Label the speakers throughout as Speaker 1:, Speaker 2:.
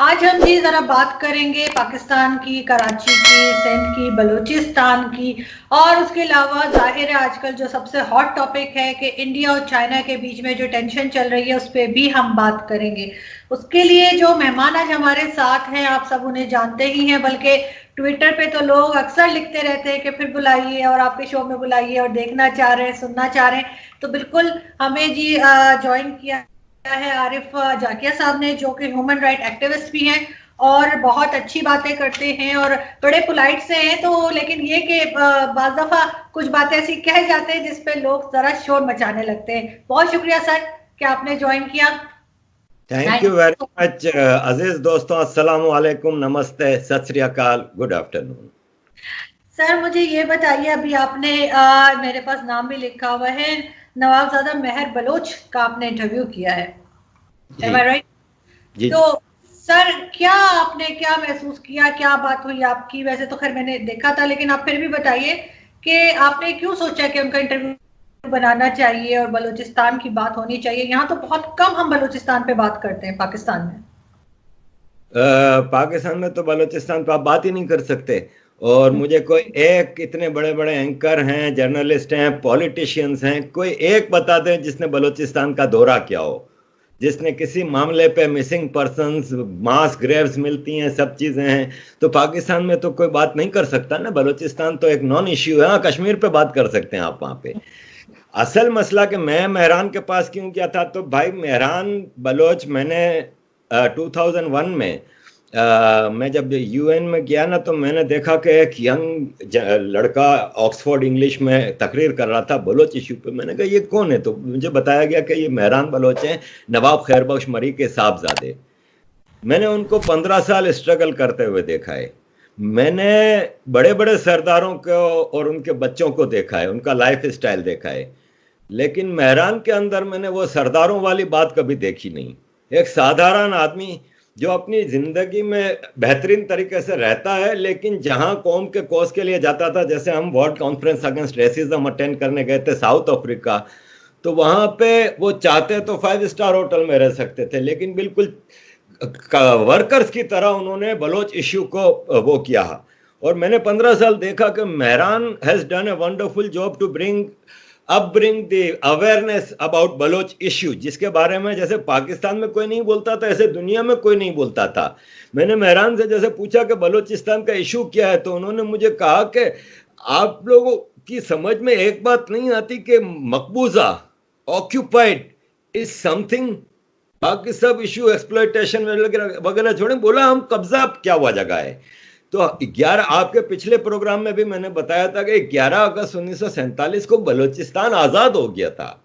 Speaker 1: आज हम जी जरा बात करेंगे पाकिस्तान की, कराची की, सिंध की, बलूचिस्तान की, और उसके अलावा जाहिर है आजकल जो सबसे हॉट टॉपिक है कि इंडिया और चाइना के बीच में जो टेंशन चल रही है उस पर भी हम बात करेंगे। उसके लिए जो मेहमान आज हमारे साथ हैं आप सब उन्हें जानते ही हैं, बल्कि ट्विटर पे तो लोग अक्सर लिखते रहते हैं कि फिर बुलाइए और आपके शो में बुलाइए और देखना चाह रहे हैं, सुनना चाह रहे हैं। तो बिल्कुल हमें जी ज्वाइन किया है आरिफ जाकिया साहब ने, जो कि ह्यूमन राइट एक्टिविस्ट भी हैं और बहुत अच्छी बातें करते हैं और बड़े पोलाइट से हैं। तो लेकिन ये कि बाज़ दफा कुछ बातें ऐसी कह जाते हैं जिस पे लोग जरा शोर मचाने लगते हैं। बहुत शुक्रिया सर कि आपने ज्वाइन किया।
Speaker 2: थैंक यू वेरी मच अजीज दोस्तों, अस्सलाम वालेकुम, नमस्ते, सत श्री अकाल, गुड आफ्टरनून।
Speaker 1: सर मुझे ये बताइए, अभी आपने मेरे पास नाम भी लिखा हुआ है, नवाबजादा मेहर बलोच का आपने इंटरव्यू किया है, एम आई राइट? तो सर क्या महसूस किया, क्या बात हुई आपकी? वैसे तो खैर मैंने देखा था, लेकिन आप फिर भी बताइए कि आपने क्यों सोचा कि उनका इंटरव्यू बनाना चाहिए और बलूचिस्तान की बात होनी चाहिए। यहाँ तो बहुत कम हम बलूचिस्तान पे बात करते हैं पाकिस्तान में।
Speaker 2: पाकिस्तान में तो बलूचिस्तान पे आप बात ही नहीं कर सकते। और मुझे कोई एक, इतने बड़े बड़े एंकर हैं, जर्नलिस्ट हैं, पॉलिटिशियंस हैं, कोई एक बता दें जिसने बलूचिस्तान का दौरा किया हो, जिसने किसी मामले पे मिसिंग पर्सन्स, मास ग्रेव्स मिलती हैं, सब चीज़ें हैं। तो पाकिस्तान में तो कोई बात नहीं कर सकता ना। बलूचिस्तान तो एक नॉन इश्यू है। हाँ, कश्मीर पे बात कर सकते हैं आप वहाँ पे। असल मसला कि मैं मेहरान के पास क्यों गया था, तो भाई मेहरान बलोच मैंने 2001 में मैं जब यूएन में गया ना, तो मैंने देखा कि एक यंग लड़का ऑक्सफोर्ड इंग्लिश में तकरीर कर रहा था बलोच इशू पे। मैंने कहा ये कौन है? तो मुझे बताया गया कि ये मेहरान बलोच हैं, नवाब खैरबख्श मरी के साहबजादे। मैंने उनको 15 साल स्ट्रगल करते हुए देखा है। मैंने बड़े बड़े सरदारों को और उनके बच्चों को देखा है, उनका लाइफ स्टाइल देखा है, लेकिन मेहरान के अंदर मैंने वो सरदारों वाली बात कभी देखी नहीं। एक साधारण आदमी जो अपनी जिंदगी में बेहतरीन तरीके से रहता है, लेकिन जहां कौम के कॉज के लिए जाता था, जैसे हम world conference against racism attend करने गए थे साउथ अफ्रीका, तो वहां पे वो चाहते तो 5 स्टार होटल में रह सकते थे, लेकिन बिल्कुल वर्कर्स की तरह उन्होंने बलोच इश्यू को वो किया। और मैंने 15 साल देखा कि Mehran has done a wonderful job to bring the awareness about Baloch issue, जिसके बारे में जैसे पाकिस्तान में कोई नहीं बोलता था, ऐसे दुनिया में कोई नहीं बोलता था। मैंने मेहरान से जैसे पूछा कि बलोचिस्तान का इशू क्या है, तो उन्होंने मुझे कहा कि आप लोगों की समझ में एक बात नहीं आती कि मकबूजा, ऑक्यूपाइड इज समथिंग, बाकी सब इशू एक्सप्लॉयटेशन वगैरह छोड़े, बोला हम कब्जा क्या हुआ जगह है। तो 11, आपके पिछले प्रोग्राम में भी मैंने बताया था कि 11 अगस्त 1947 को बलूचिस्तान आजाद हो गया था,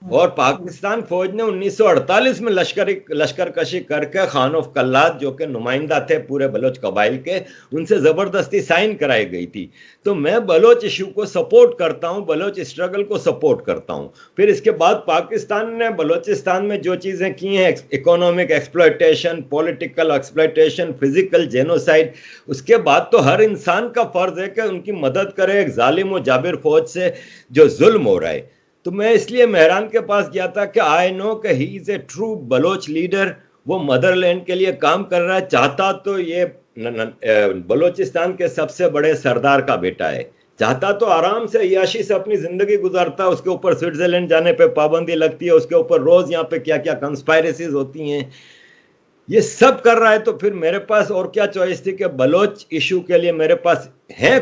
Speaker 2: और पाकिस्तान फौज ने 1948 में लश्कर कशी करके खान ऑफ कल्लात, जो कि नुमाइंदा थे पूरे बलोच कबाइल के, उनसे जबरदस्ती साइन कराई गई थी। तो मैं बलोच इशू को सपोर्ट करता हूं, बलोच स्ट्रगल को सपोर्ट करता हूं। फिर इसके बाद पाकिस्तान ने बलोचिस्तान में जो चीजें की हैं, economic exploitation, political exploitation, physical genocide, उसके बाद तो हर इंसान का फर्ज है कि उनकी मदद करे एक जालिम और जाबिर फौज से जो जुल्म हो रहा है। तो मैं इसलिए मेहरान के पास गया था कि आई नो कि he is a true Baloch leader, वो मदरलैंड के लिए काम कर रहा है। चाहता तो ये बलोचिस्तान के सबसे बड़े सरदार का बेटा है, चाहता तो आराम से अय्याशी से अपनी जिंदगी गुजारता है, उसके ऊपर स्विट्जरलैंड जाने पे पाबंदी लगती है, उसके ऊपर रोज यहाँ पे क्या क्या कंस्पायरेसीज होती हैं, ये सब कर रहा है। तो फिर मेरे पास और क्या चॉइस थी कि बलोच इशू के लिए मेरे पास है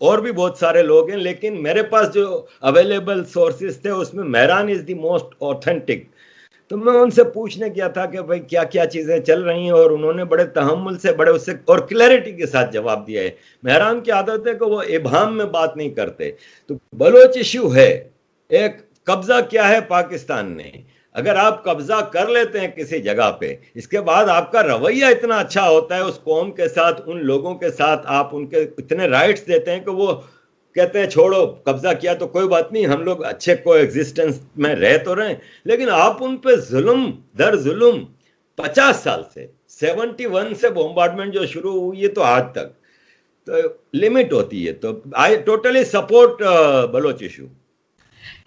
Speaker 2: और भी बहुत सारे लोग हैं, लेकिन मेरे पास जो अवेलेबल सोर्सेज थे उसमें Mehran is the most authentic. तो मैं उनसे पूछने गया था कि भाई क्या क्या चीजें चल रही हैं, और उन्होंने बड़े तहम्मुल से, बड़े उससे और क्लैरिटी के साथ जवाब दिया है। मेहरान की आदत है कि वो इबाम में बात नहीं करते। तो बलोच इश्यू है, एक कब्जा क्या है पाकिस्तान ने, अगर आप कब्जा कर लेते हैं किसी जगह पे, इसके बाद आपका रवैया इतना अच्छा होता है उस कौम के साथ, उन लोगों के साथ, आप उनके इतने राइट्स देते हैं कि वो कहते हैं छोड़ो, कब्जा किया तो कोई बात नहीं, हम लोग अच्छे को एग्जिस्टेंस में रह तो रहे। लेकिन आप उन पे जुल्म दर जुल्म 50 साल से, 71 से बॉम्बार्डमेंट जो शुरू हुई है तो आज तक, तो लिमिट होती है। तो I totally support Baloch issue.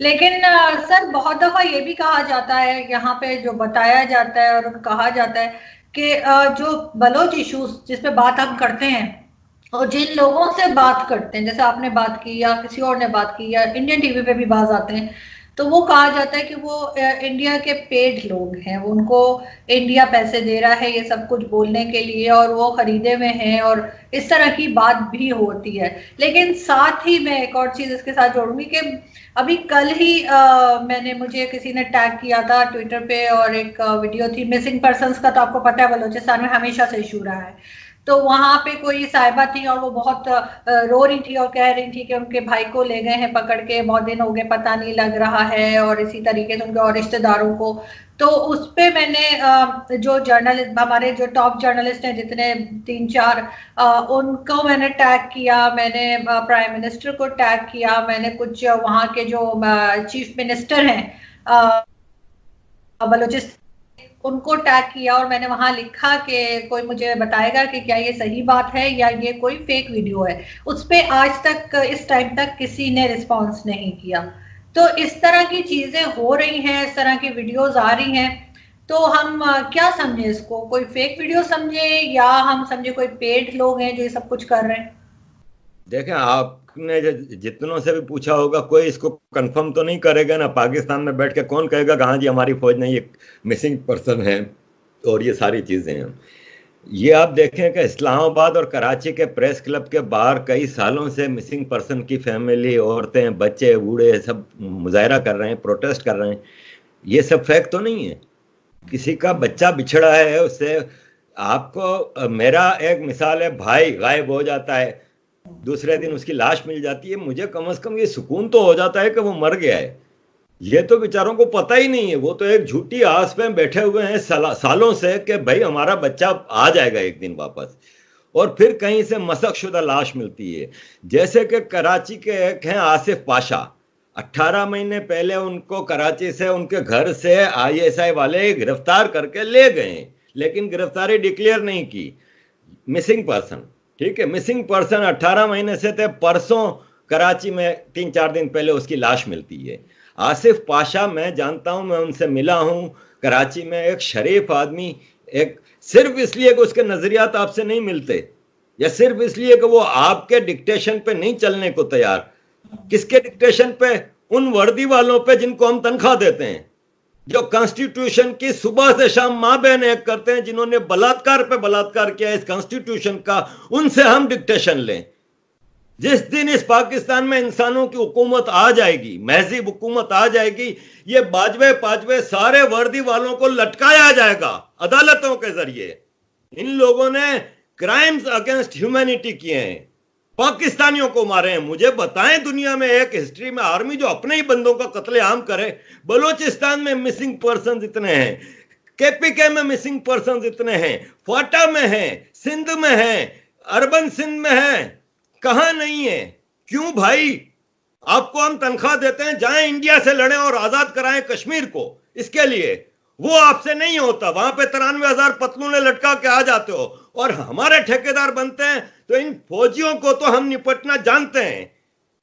Speaker 1: लेकिन सर बहुत दफा ये भी कहा जाता है, यहाँ पे जो बताया जाता है और कहा जाता है कि जो बलोच इश्यूज जिस पे बात हम करते हैं और जिन लोगों से बात करते हैं, जैसे आपने बात की या किसी और ने बात की या इंडियन टीवी पे भी बाज आते हैं, तो वो कहा जाता है कि वो इंडिया के पेड लोग हैं, वो उनको इंडिया पैसे दे रहा है ये सब कुछ बोलने के लिए और वो खरीदे में हैं, और इस तरह की बात भी होती है। लेकिन साथ ही मैं एक और चीज इसके साथ जोड़ूंगी कि अभी कल ही मुझे किसी ने टैग किया था ट्विटर पे, और एक वीडियो थी मिसिंग पर्सन्स का, तो आपको पता है बलोचिस्तान में हमेशा से इशू रहा है। तो वहां पे कोई साहिबा थी और वो बहुत रो रही थी और कह रही थी कि उनके भाई को ले गए हैं पकड़ के, बहुत दिन हो गए पता नहीं लग रहा है, और इसी तरीके से उनके और रिश्तेदारों को। तो उस पे मैंने जो जर्नलिस्ट, हमारे जो टॉप जर्नलिस्ट हैं जितने 3-4, उनको मैंने टैग किया, मैंने प्राइम मिनिस्टर को टैग किया, मैंने कुछ वहाँ के जो चीफ मिनिस्टर हैं बलोचिस्तान, उनको टैग किया, और मैंने वहां लिखा कि कोई मुझे बताएगा कि क्या ये सही बात है या ये कोई फेक वीडियो है। उस पे आज तक इस टाइम तक किसी ने रिस्पॉन्स नहीं किया। तो इस तरह की चीजें हो रही हैं, इस तरह की वीडियोस आ रही हैं, तो हम क्या समझे इसको, कोई फेक वीडियो समझे या हम समझे कोई पेड लोग हैं जो ये सब कुछ कर रहे हैं?
Speaker 2: देखें, आपने जितनों से भी पूछा होगा, कोई इसको कंफर्म तो नहीं करेगा ना। पाकिस्तान में बैठ के कौन कहेगा कि हाँ जी हमारी फौज ने ये मिसिंग पर्सन है और ये सारी चीजें हैं। ये आप देखें कि इस्लामाबाद और कराची के प्रेस क्लब के बाहर कई सालों से मिसिंग पर्सन की फैमिली, औरतें, बच्चे, बूढ़े सब मुजाहरा कर रहे हैं, प्रोटेस्ट कर रहे हैं। ये सब फैक्ट तो नहीं है। किसी का बच्चा बिछड़ा है, उससे आपको, मेरा एक मिसाल है, भाई गायब हो जाता है, दूसरे दिन उसकी लाश मिल जाती है, मुझे कम से कम ये सुकून तो हो जाता है कि वो मर गया है। ये तो बेचारों को पता ही नहीं है, वो तो एक झूठी आस में बैठे हुए हैं सालों से कि भाई हमारा बच्चा आ जाएगा एक दिन वापस, और फिर कहीं से मशकशुदा लाश मिलती है। जैसे कि कराची के एक हैं आसिफ पाशा, 18 महीने पहले उनको कराची से, उनके घर से ISI वाले गिरफ्तार करके ले गए, लेकिन गिरफ्तारी डिक्लेयर नहीं की। मिसिंग पर्सन, ठीक है, मिसिंग पर्सन 18 महीने से थे। परसों कराची में 3-4 दिन पहले उसकी लाश मिलती है। आसिफ पाशा मैं जानता हूं, मैं उनसे मिला हूं कराची में, एक शरीफ आदमी, एक सिर्फ इसलिए कि उसके नजरियात आपसे नहीं मिलते, या सिर्फ इसलिए कि वो आपके डिक्टेशन पे नहीं चलने को तैयार। किसके डिक्टेशन पे? उन वर्दी वालों पे जिनको हम तनख्वाह देते हैं, जो कॉन्स्टिट्यूशन की सुबह से शाम मां बहन एक करते हैं, जिन्होंने बलात्कार पे बलात्कार किया इस कॉन्स्टिट्यूशन का, उनसे हम डिक्टेशन लें। जिस दिन इस पाकिस्तान में इंसानों की हुकूमत आ जाएगी, महज़िब हुकूमत आ जाएगी, ये बाजवे पाजवे सारे वर्दी वालों को लटकाया जाएगा अदालतों के जरिए। इन लोगों ने क्राइम्स अगेंस्ट ह्यूमैनिटी किए हैं, पाकिस्तानियों को मारे हैं। मुझे बताएं दुनिया में एक हिस्ट्री में आर्मी जो अपने ही बंदों का कत्लेआम करे। बलोचिस्तान में मिसिंग पर्सन इतने हैं, KPK में मिसिंग पर्सन इतने हैं, क्वाटा में हैं, सिंध में हैं, अर्बन सिंध में हैं, कहां नहीं है? क्यों भाई? आपको हम तनख्वाह देते हैं, जाएं इंडिया से लड़ें और आजाद कराएं कश्मीर को, इसके लिए वो आपसे नहीं होता। वहां पे 93,000 पतलूने लटका के आ जाते हो और हमारे ठेकेदार बनते हैं। तो इन फौजियों को तो हम निपटना जानते हैं।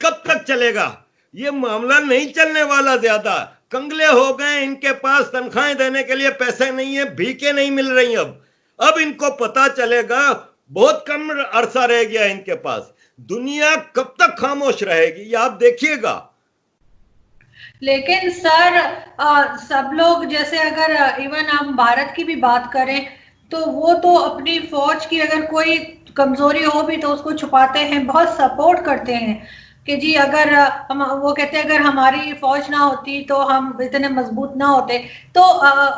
Speaker 2: कब तक चलेगा ये मामला? नहीं चलने वाला। ज्यादा कंगले हो गए, इनके पास तनख्वाहें देने के लिए पैसे नहीं है, भीखे नहीं मिल रही। अब इनको पता चलेगा, बहुत कम अरसा रह गया इनके पास। दुनिया कब तक खामोश रहेगी, ये आप देखिएगा।
Speaker 1: लेकिन सर सब लोग, जैसे अगर इवन हम भारत की भी बात करें, तो वो तो अपनी फौज की अगर कोई कमजोरी हो भी तो उसको छुपाते हैं, बहुत सपोर्ट करते हैं कि जी अगर हम, वो कहते हैं अगर हमारी फौज ना होती तो हम इतने मजबूत ना होते। तो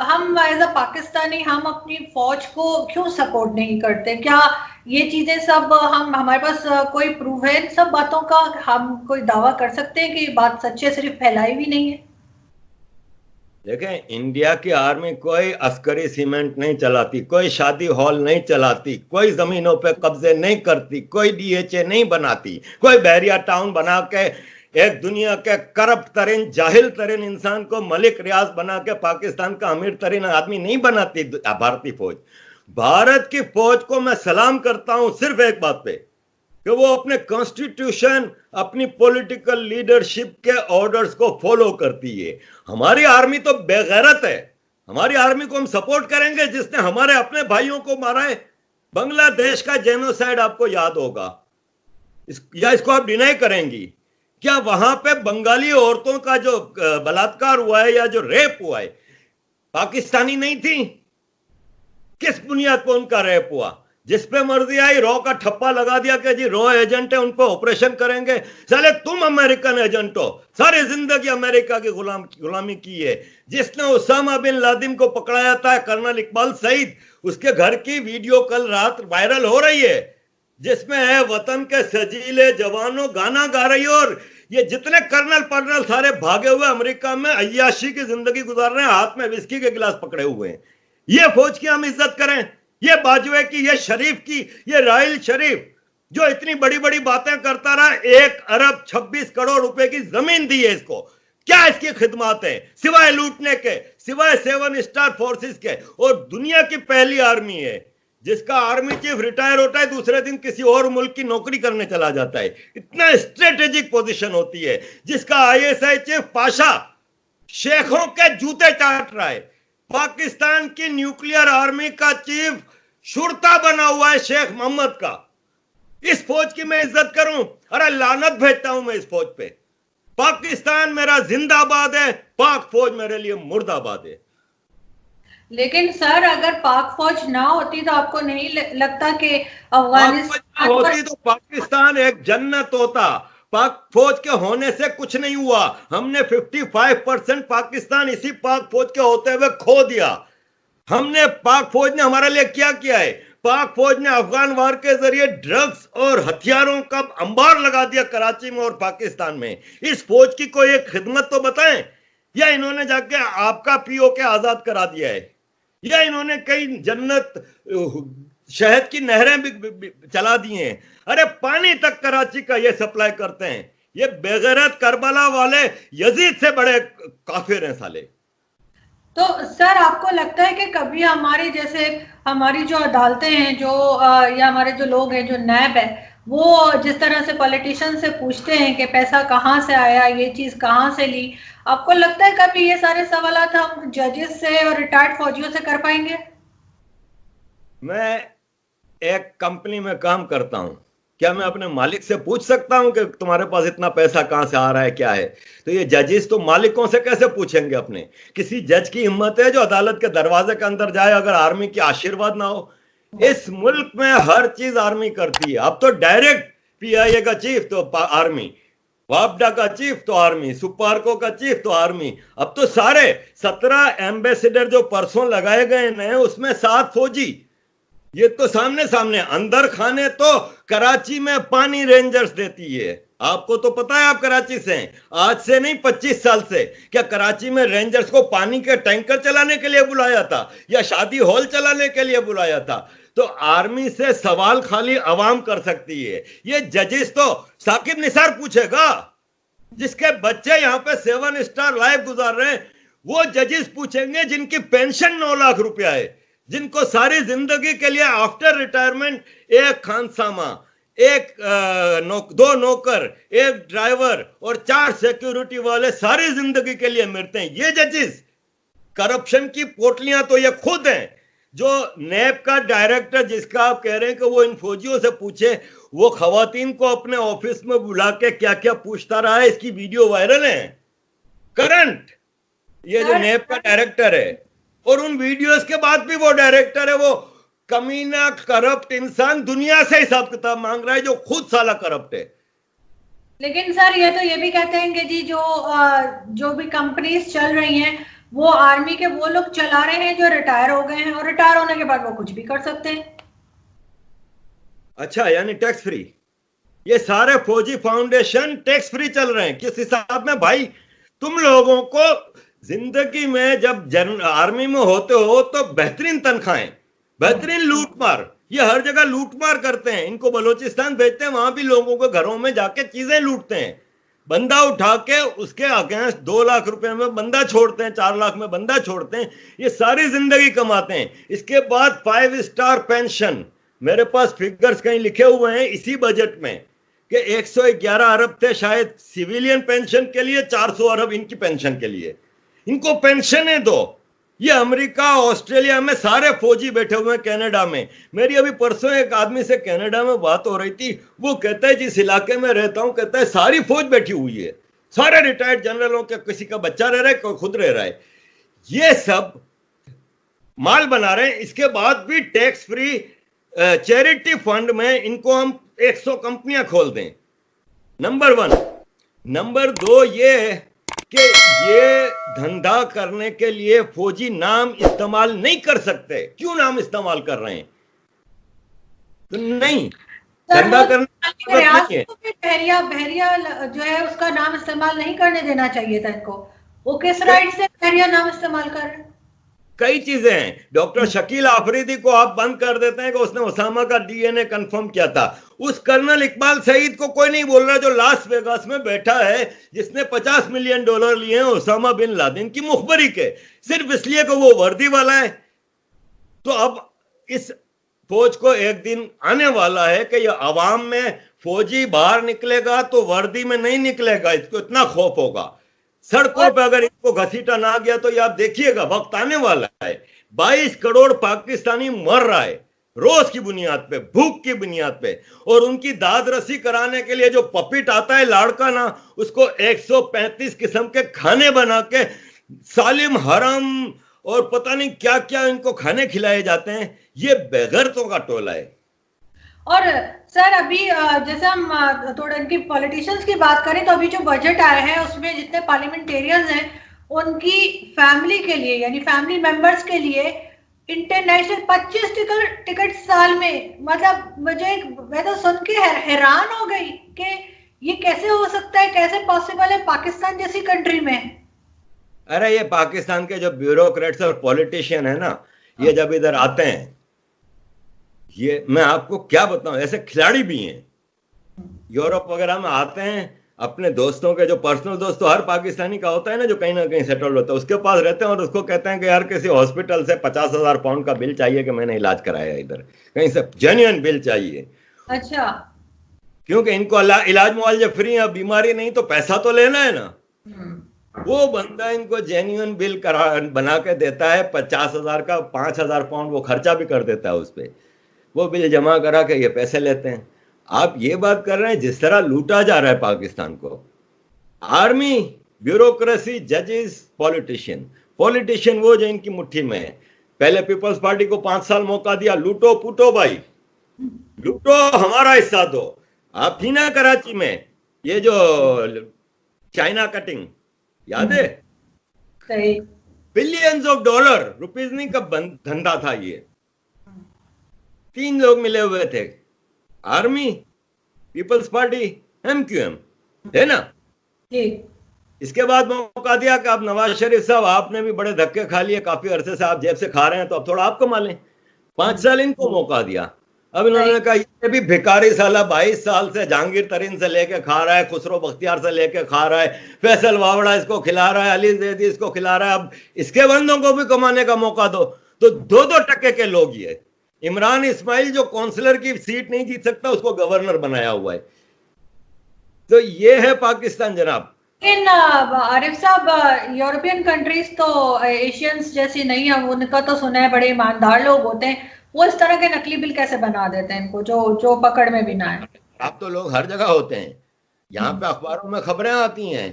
Speaker 1: हम एज अ पाकिस्तानी हम अपनी फौज को क्यों सपोर्ट नहीं करते? क्या ये चीजें सब हमारे पास कोई प्रूफ है इन सब बातों का? हम कोई दावा कर सकते हैं कि ये बात सच है, सिर्फ फैलाई भी नहीं है?
Speaker 2: देखें, इंडिया की आर्मी कोई अस्करी सीमेंट नहीं चलाती, कोई शादी हॉल नहीं चलाती, कोई जमीनों पे कब्जे नहीं करती, कोई DHA नहीं बनाती, कोई बहरिया टाउन बना के एक दुनिया के करप्ट तरीन, जाहिल तरीन इंसान को मलिक रियाज बना के पाकिस्तान का अमीर तरीन आदमी नहीं बनाती भारतीय फौज। भारत की फौज को मैं सलाम करता हूं सिर्फ एक बात पे, कि वो अपने कॉन्स्टिट्यूशन, अपनी पॉलिटिकल लीडरशिप के ऑर्डर्स को फॉलो करती है। हमारी आर्मी तो बेगैरत है, हमारी आर्मी को हम सपोर्ट करेंगे जिसने हमारे अपने भाइयों को मारा है। बांग्लादेश का जेनोसाइड आपको याद होगा, या इसको आप डिनाई करेंगी? क्या वहां पे बंगाली औरतों का जो बलात्कार हुआ है या जो रेप हुआ है, पाकिस्तानी नहीं थी? किस बुनियाद पर उनका रेप हुआ? जिस पे मर्जी आई रॉ का ठप्पा लगा दिया कि जी रॉ एजेंट है, उन पर ऑपरेशन करेंगे। साले तुम अमेरिकन एजेंट हो, सारी जिंदगी अमेरिका की गुलामी की है। जिसने उसामा बिन लादेन को पकड़ाया था, कर्नल इकबाल सईद, उसके घर की वीडियो कल रात वायरल हो रही है, जिसमें है वतन के सजीले जवानों गाना गा रही है, और ये जितने कर्नल पर्नल सारे भागे हुए अमेरिका में अय्याशी की जिंदगी गुजार रहे हैं, हाथ में विस्की के गिलास पकड़े हुए हैं। ये फौज की हम इज्जत करें? ये बाजवे की, ये शरीफ की, ये राहिल शरीफ जो इतनी बड़ी बड़ी बातें करता रहा, 1 अरब 26 करोड़ रुपए की जमीन दी है इसको। क्या इसकी खिदमत है सिवाय लूटने के, सिवाय 7 स्टार फोर्सेस के? और दुनिया की पहली आर्मी है जिसका आर्मी चीफ रिटायर होता है, दूसरे दिन किसी और मुल्क की नौकरी करने चला जाता है। इतना स्ट्रेटेजिक पोजीशन होती है। जिसका आईएसआई चीफ पाशा शेखों के जूते चाट रहा है। पाकिस्तान की न्यूक्लियर आर्मी का चीफ शुरता बना हुआ है शेख मोहम्मद का। इस फौज की मैं इज्जत करूं? अरे लानत भेजता हूं मैं इस फौज पे। पाकिस्तान मेरा जिंदाबाद है, पाक फौज मेरे लिए मुर्दाबाद है।
Speaker 1: लेकिन सर अगर पाक फौज ना होती तो आपको नहीं लगता कि अफगानिस्तान
Speaker 2: होती तो पाकिस्तान एक जन्नत होता? पाक फौज के होने से कुछ नहीं हुआ। हमने 55% पाकिस्तान इसी पाक फौज के होते हुए खो दिया। हमने, पाक फौज ने हमारे लिए क्या किया है? पाक फौज ने अफगान वार के जरिए ड्रग्स और हथियारों का अंबार लगा दिया कराची में और पाकिस्तान में। इस फौज की कोई एक खिदमत तो बताएं। या इन्होंने जाके आपका पीओके आजाद करा दिया है, या इन्होंने कई जन्नत शहद की नहरें भी चला दी हैं। अरे पानी तक कराची का ये सप्लाई करते हैं। ये बेगैरत करबला वाले यजीद से बड़े काफिर हैं साले।
Speaker 1: तो सर आपको लगता है कि कभी हमारी जैसे हमारी जो अदालतें हैं जो या हमारे जो लोग हैं जो नैब है, वो जिस तरह से पॉलिटिशियन से पूछते हैं कि पैसा कहाँ से आया, ये चीज कहाँ से ली, आपको लगता है कभी ये सारे सवालात हम जजेस से और रिटायर्ड फौजियों से कर पाएंगे?
Speaker 2: मैं एक कंपनी में काम करता हूं, क्या मैं अपने मालिक से पूछ सकता हूं कि तुम्हारे पास इतना पैसा कहां से आ रहा है, क्या है? तो ये जजेस तो मालिकों से कैसे पूछेंगे अपने? किसी जज की हिम्मत है जो अदालत के दरवाजे के अंदर जाए अगर आर्मी की आशीर्वाद ना हो? इस मुल्क में हर चीज आर्मी करती है। अब तो डायरेक्ट पीआईए का चीफ तो आर्मी, वापडा का चीफ तो आर्मी, सुपार्को का चीफ तो आर्मी। अब तो सारे 17 एम्बेसडर जो परसों लगाए गए हैं उसमें 7 फौजी। ये तो सामने सामने। अंदर खाने तो कराची में पानी रेंजर्स देती है। आपको तो पता है, आप कराची से हैं, आज से नहीं 25 साल से। क्या कराची में रेंजर्स को पानी के टैंकर चलाने के लिए बुलाया था या शादी हॉल चलाने के लिए बुलाया था? तो आर्मी से सवाल खाली अवाम कर सकती है। ये जजेस तो साकिब निसार पूछेगा, जिसके बच्चे यहाँ पे 7 स्टार लाइफ गुजार रहे हैं। वो जजेस पूछेंगे जिनकी पेंशन 9 लाख रुपया है, जिनको सारी जिंदगी के लिए आफ्टर रिटायरमेंट एक खानसामा, एक 2 नौकर, एक ड्राइवर और 4 सिक्योरिटी वाले सारी जिंदगी के लिए मिलते हैं। ये जजेस करप्शन की पोटलियां तो ये खुद हैं। जो नैब का डायरेक्टर जिसका आप कह रहे हैं कि वो इन फौजियों से पूछे, वो खवातीन को अपने ऑफिस में बुला के क्या क्या पूछता रहा है, इसकी वीडियो वायरल है करंट। ये जो नैब का डायरेक्टर है, और उन वीडियोस के बाद भी वो डायरेक्टर है, वो कमीना करप्ट इंसान दुनिया से हिसाब किताब मांग रहा है, जो खुद साला करप्ट है।
Speaker 1: लेकिन सर ये तो ये भी कहते हैं कि जी जो भी कंपनीज चल रही हैं वो आर्मी के वो लोग चला रहे हैं जो रिटायर हो गए हैं, और रिटायर होने के बाद वो कुछ भी कर सकते हैं।
Speaker 2: अच्छा, यानी टैक्स फ्री? ये सारे फौजी फाउंडेशन टैक्स फ्री चल रहे हैं किस हिसाब में भाई? तुम लोगों को जिंदगी में जब आर्मी में होते हो तो बेहतरीन तनख्वाहें, बेहतरीन लूटमार, ये हर जगह लूटमार करते हैं। इनको बलोचिस्तान भेजते हैं, वहां भी लोगों के घरों में जाके चीजें लूटते हैं। बंदा उठा के उसके अगेंस्ट 2 लाख रुपए में बंदा छोड़ते हैं, 4 लाख में बंदा छोड़ते हैं। ये सारी जिंदगी कमाते हैं। इसके बाद 5 स्टार पेंशन, मेरे पास फिगर्स कहीं लिखे हुए हैं इसी बजट में कि 111 अरब थे शायद सिविलियन पेंशन के लिए, 400 अरब इनकी पेंशन के लिए। इनको पेंशनें दो। ये अमेरिका, ऑस्ट्रेलिया में सारे फौजी बैठे हुए हैं, कनाडा में। मेरी अभी परसों एक आदमी से कनाडा में बात हो रही थी, वो कहता है जिस इलाके में रहता हूं, कहता है सारी फौज बैठी हुई है, सारे रिटायर्ड जनरलों के, किसी का बच्चा रह रहा है, कोई खुद रह रहा है। ये सब माल बना रहे हैं। इसके बाद भी टैक्स फ्री चैरिटी फंड में इनको हम 100 कंपनियां खोल दें, नंबर 1। नंबर 2 ये कि ये धंधा करने के लिए फौजी नाम इस्तेमाल नहीं कर सकते। क्यों नाम इस्तेमाल कर रहे हैं? तो नहीं, धंधा करने
Speaker 1: बहरिया बहरिया जो है उसका नाम इस्तेमाल नहीं करने देना चाहिए था इनको। वो किस राइट से बहरिया नाम इस्तेमाल कर रहे हैं?
Speaker 2: कई चीजें हैं। डॉक्टर शकील आफरीदी को आप बंद कर देते हैं कि उसने ओसामा का डीएनए कंफर्म किया था। उस कर्नल इकबाल सईद को कोई नहीं बोल रहा, जो लास वेगास में बैठा है, जिसने $50 मिलियन लिए हैं ओसामा बिन लादेन की मुखबरी के, सिर्फ इसलिए कि वो वर्दी वाला है। तो अब इस फौज को एक दिन आने वाला है कि ये अवाम में फौजी बाहर निकलेगा तो वर्दी में नहीं निकलेगा, इसको इतना खौफ होगा। सड़कों पे अगर इनको घसीटा ना गया तो ये आप देखिएगा, वक्त आने वाला है। 22 करोड़ पाकिस्तानी मर रहा है रोज की बुनियाद पे, भूख की बुनियाद पे, और उनकी दाद रसी कराने के लिए जो पपिट आता है लाड़का ना, उसको 135 किस्म के खाने बना के सालिम हरम और पता नहीं क्या क्या इनको खाने खिलाए जाते हैं। ये बेगैरतों का टोला है।
Speaker 1: और सर अभी जैसे हम थोड़ा इनकी पॉलिटिशियंस की बात करें तो अभी जो बजट आया है उसमें जितने पार्लियामेंटेरियंस हैं उनकी फैमिली के लिए, यानी फैमिली मेंबर्स के लिए इंटरनेशनल 25 टिकट साल में। मतलब मैं तो सुन के हैरान हो गई कि ये कैसे हो सकता है, कैसे पॉसिबल है पाकिस्तान जैसी कंट्री में।
Speaker 2: अरे ये पाकिस्तान के जो ब्यूरोक्रेट्स और पॉलिटिशियन है ना, ये जब इधर आते हैं, ये मैं आपको क्या बताऊं, ऐसे खिलाड़ी भी हैं। यूरोप वगैरह में आते हैं, अपने दोस्तों के जो पर्सनल दोस्त तो हर पाकिस्तानी का होता है ना, जो कहीं ना कहीं सेटल होता है, उसके पास रहते हैं और उसको कहते हैं कि यार किसी हॉस्पिटल से 50,000 पाउंड का बिल चाहिए कि मैंने इलाज कराया इधर, कहीं से जेन्युइन बिल चाहिए।
Speaker 1: अच्छा,
Speaker 2: क्योंकि इनको इलाज मुआवजा फ्री है, बीमारी नहीं तो पैसा तो लेना है ना। वो बंदा इनको जेन्युइन बिल बना के देता है 50,000 का, 5,000 पाउंड वो खर्चा भी कर देता है उस पर, वो बिल जमा करा के ये पैसे लेते हैं। आप ये बात कर रहे हैं जिस तरह लूटा जा रहा है पाकिस्तान को। आर्मी, ब्यूरोक्रेसी, जजेस, पॉलिटिशियन वो जो इनकी मुट्ठी में है। पहले पीपल्स पार्टी को 5 साल मौका दिया, लूटो पुटो भाई, लूटो, हमारा हिस्सा दो। आप थी ना कराची में ये जो चाइना कटिंग, याद है? बिलियंस ऑफ डॉलर, रुपीज नहीं का धंधा था ये। 3 लोग मिले हुए थे, आर्मी, पीपल्स पार्टी, MQM, है ना। इसके बाद मौका दिया कि आप नवाज शरीफ साहब, आपने भी बड़े धक्के खा लिए, काफी अरसे से आप जेब से खा रहे हैं, तो अब थोड़ा आप कमा लें। 5 साल इनको मौका दिया। अब इन्होंने कहा ये भी भिखारी साला 22 साल से जहांगीर तरीन से लेके खा रहा है, खुसरो बख्तियार से लेके खा रहा है, फैसल वावड़ा इसको खिला रहा है, अली जैदी इसको खिला रहा है, अब इसके बंदों को भी कमाने का मौका दो। तो 2-2 टके के लोग ये इमरान इस्माइल जो काउंसलर की सीट नहीं जीत सकता, उसको गवर्नर बनाया हुआ है। तो ये है पाकिस्तान जनाब।
Speaker 1: लेकिन आरिफ साहब, यूरोपियन कंट्रीज तो एशियंस जैसी नहीं है, उनका तो सुना है बड़े ईमानदार लोग होते हैं, वो इस तरह के नकली बिल कैसे बना देते हैं इनको, जो पकड़ में भी ना है।
Speaker 2: आप तो लोग हर जगह होते हैं, यहाँ पे अखबारों में खबरें आती हैं।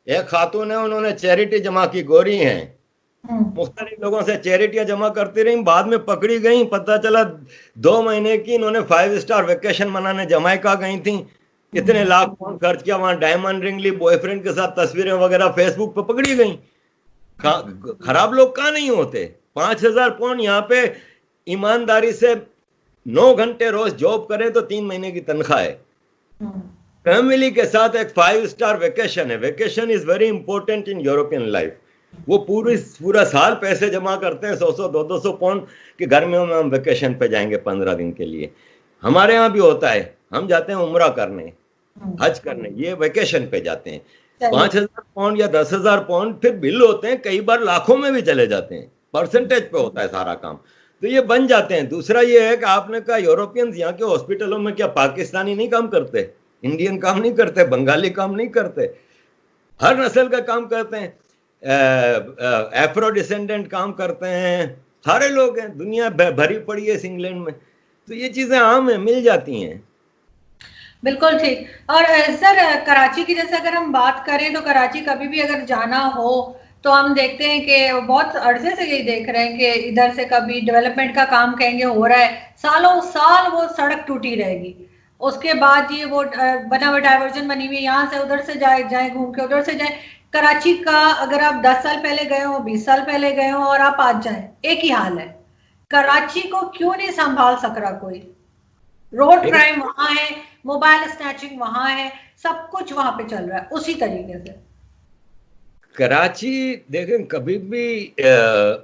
Speaker 2: एक खातून है, उन्होंने चैरिटी जमा की, गोरी हैं, मुख्तलिफ लोगों से चैरिटियां जमा करती रही, बाद में पकड़ी गई। पता चला 2 महीने की इन्होंने 5 स्टार वेकेशन मनाने जमाइका गई थी, इतने लाख पाउंड खर्च किया, वहां डायमंड रिंग ली, बॉयफ्रेंड के साथ तस्वीरें वगैरह फेसबुक पे पकड़ी गई। खराब लोग कहाँ नहीं होते। 5,000 पाउंड यहाँ पे ईमानदारी से 9 घंटे रोज जॉब करें तो 3 महीने की तनख्वाह है। फैमिली के साथ एक 5 स्टार वेकेशन है। Vacation is very important in European life. वो पूरा साल पैसे जमा करते हैं, 100-200 पाउंड के घर में हम वेकेशन पे जाएंगे 15 दिन के लिए। हमारे यहाँ भी होता है, हम जाते हैं उम्रा करने, हज करने, ये वेकेशन पे जाते हैं। 5,000 पाउंड या 10,000 पाउंड फिर बिल होते हैं, कई बार लाखों में भी चले जाते हैं, परसेंटेज पे होता है सारा काम, तो ये बन जाते हैं। दूसरा ये है कि आपने कहा यूरोपियंस यहाँ के हॉस्पिटलों में क्या पाकिस्तानी नहीं काम करते, इंडियन काम नहीं करते, बंगाली काम नहीं करते, हर नस्ल का काम करते हैं। एफ्रो डिसेंडेंट काम करते हैं, सारे लोग हैं, दुनिया भरी पड़ी है इस इंग्लैंड में, तो ये चीजें आम है, मिल जाती हैं।
Speaker 1: बिल्कुल ठीक। और सर, कराची की जैसे अगर हम बात करें तो कराची कभी भी अगर जाना हो तो हम देखते हैं कि बहुत अरसे से यही देख रहे हैं कि इधर से कभी डेवलपमेंट का काम कहेंगे हो रहा है, सालों साल वो सड़क टूटी रहेगी, उसके बाद ये वो बना हुआ डाइवर्जन बनी हुई है, यहाँ से उधर से जाए जाए घूम के उधर से जाए। कराची का अगर आप 10 साल पहले गए हो, 20 साल पहले गए हो और आप आज जाए, एक ही हाल है। कराची को क्यों नहीं संभाल सक रहा कोई? रोड क्राइम वहां है, मोबाइल स्नैचिंग वहां है, सब कुछ वहां पे चल रहा है उसी तरीके से।
Speaker 2: कराची देखें, कभी भी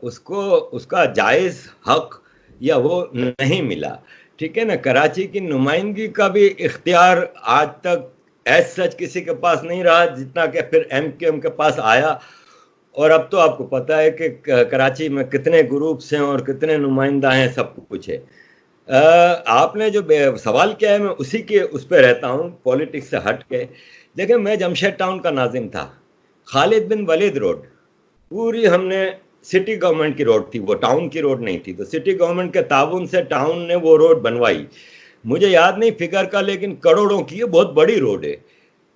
Speaker 2: उसको उसका जायज हक या वो नहीं मिला, ठीक है ना। कराची की नुमाइंदगी का भी इख्तियार आज तक एज सच किसी के पास नहीं रहा, जितना कि फिर एमक्यूएम के पास आया। और अब तो आपको पता है कि कराची में कितने ग्रुप्स हैं और कितने नुमाइंदा हैं, सब कुछ है। आपने जो सवाल किया है, मैं उसी के उस पर रहता हूँ, पॉलिटिक्स से हट के। देखिए, मैं जमशेद टाउन का नाजिम था, खालिद बिन वलीद रोड पूरी हमने, सिटी गवर्नमेंट की रोड थी वो, टाउन की रोड नहीं थी, तो सिटी गवर्नमेंट के ताउन से टाउन ने वो रोड बनवाई। मुझे याद नहीं फिगर का, लेकिन करोड़ों की, बहुत बड़ी रोड है।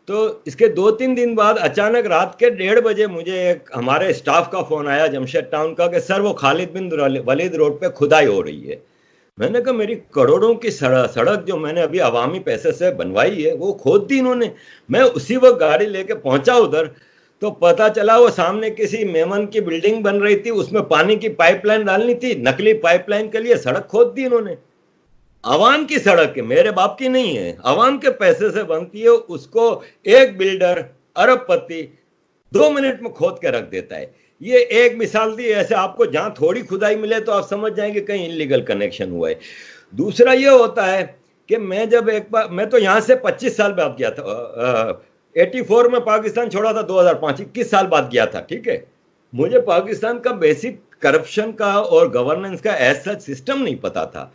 Speaker 2: तो इसके 2-3 दिन बाद अचानक रात के 1:30 बजे मुझे एक हमारे स्टाफ का फोन आया जमशेद टाउन का कि सर वो खालिद बिन वलीद रोड पे खुदाई हो रही है। मैंने कहा मेरी करोड़ों की सड़क जो मैंने अभी अवामी पैसे से बनवाई है वो खोद दी इन्होंने। मैं उसी वक्त गाड़ी लेके पहुंचा उधर, तो पता चला वो सामने किसी मेमन की बिल्डिंग बन रही थी, उसमें पानी की पाइपलाइन डालनी थी, नकली पाइपलाइन के लिए सड़क खोद दी इन्होंने। आवाम की सड़क है, मेरे बाप की नहीं है, आवाम के पैसे से बनती है, उसको एक बिल्डर अरबपति 2 मिनट में खोद के रख देता है। ये एक मिसाल दी, ऐसे आपको जहां थोड़ी खुदाई मिले तो आप समझ जाएंगे कहीं इलीगल कनेक्शन हुआ है। दूसरा ये होता है कि मैं जब एक बार, मैं तो यहां से 25 साल बाद गया था, 84 में पाकिस्तान छोड़ा था, 2005 21 साल बाद गया था, ठीक है। मुझे पाकिस्तान का बेसिक करप्शन का और गवर्नेंस का ऐसा सिस्टम नहीं पता था।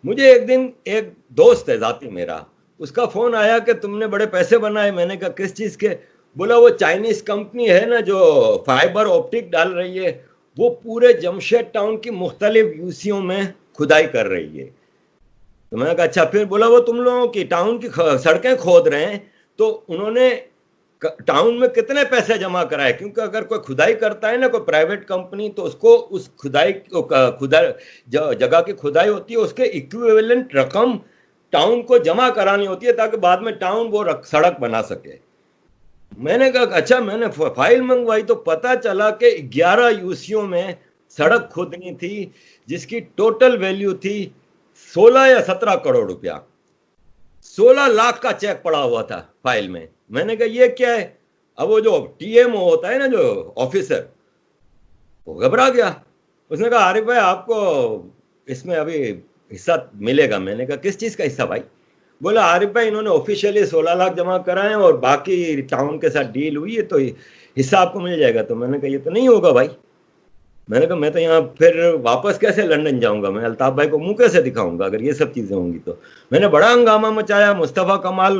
Speaker 2: मुझे एक दिन एक दोस्त है जाती मेरा, उसका फोन आया कि तुमने बड़े पैसे बनाए। मैंने कहा किस चीज के? बोला वो चाइनीज कंपनी है ना जो फाइबर ऑप्टिक डाल रही है, वो पूरे जमशेद टाउन की मुख्तलिफ यूसियों में खुदाई कर रही है। तो मैंने कहा अच्छा। फिर बोला वो तुम लोगों की टाउन की सड़कें खोद रहे हैं, तो उन्होंने टाउन में कितने पैसे जमा कराए? क्योंकि अगर कोई खुदाई करता है ना कोई प्राइवेट कंपनी, तो उसको उस खुदाई जगह की खुदाई होती है, उसके इक्विवेलेंट रकम टाउन को जमा करानी होती है, ताकि बाद में टाउन वो सड़क बना सके। मैंने कहा अच्छा। मैंने फाइल मंगवाई तो पता चला कि 11 यूसियों में सड़क खोदनी थी, जिसकी टोटल वैल्यू थी 16 या 17 करोड़ रुपया। 16 लाख का चेक पड़ा हुआ था फाइल में। मैंने कहा ये क्या है? अब वो जो टीएमओ होता है ना, जो ऑफिसर, वो घबरा गया। उसने कहा आरिफ भाई आपको इसमें अभी हिस्सा मिलेगा। मैंने कहा किस चीज का हिस्सा भाई? बोला आरिफ भाई इन्होंने ऑफिशियली 16 लाख जमा कराए और बाकी टाउन के साथ डील हुई है, तो हिस्सा आपको मिल जाएगा। तो मैंने कहा ये तो नहीं होगा भाई। मैंने कहा मैं तो यहाँ फिर वापस कैसे लंदन जाऊंगा, मैं अल्ताफ भाई को मुंह कैसे दिखाऊंगा अगर ये सब चीजें होंगी तो। मैंने बड़ा हंगामा मचाया, मुस्तफ़ा कमाल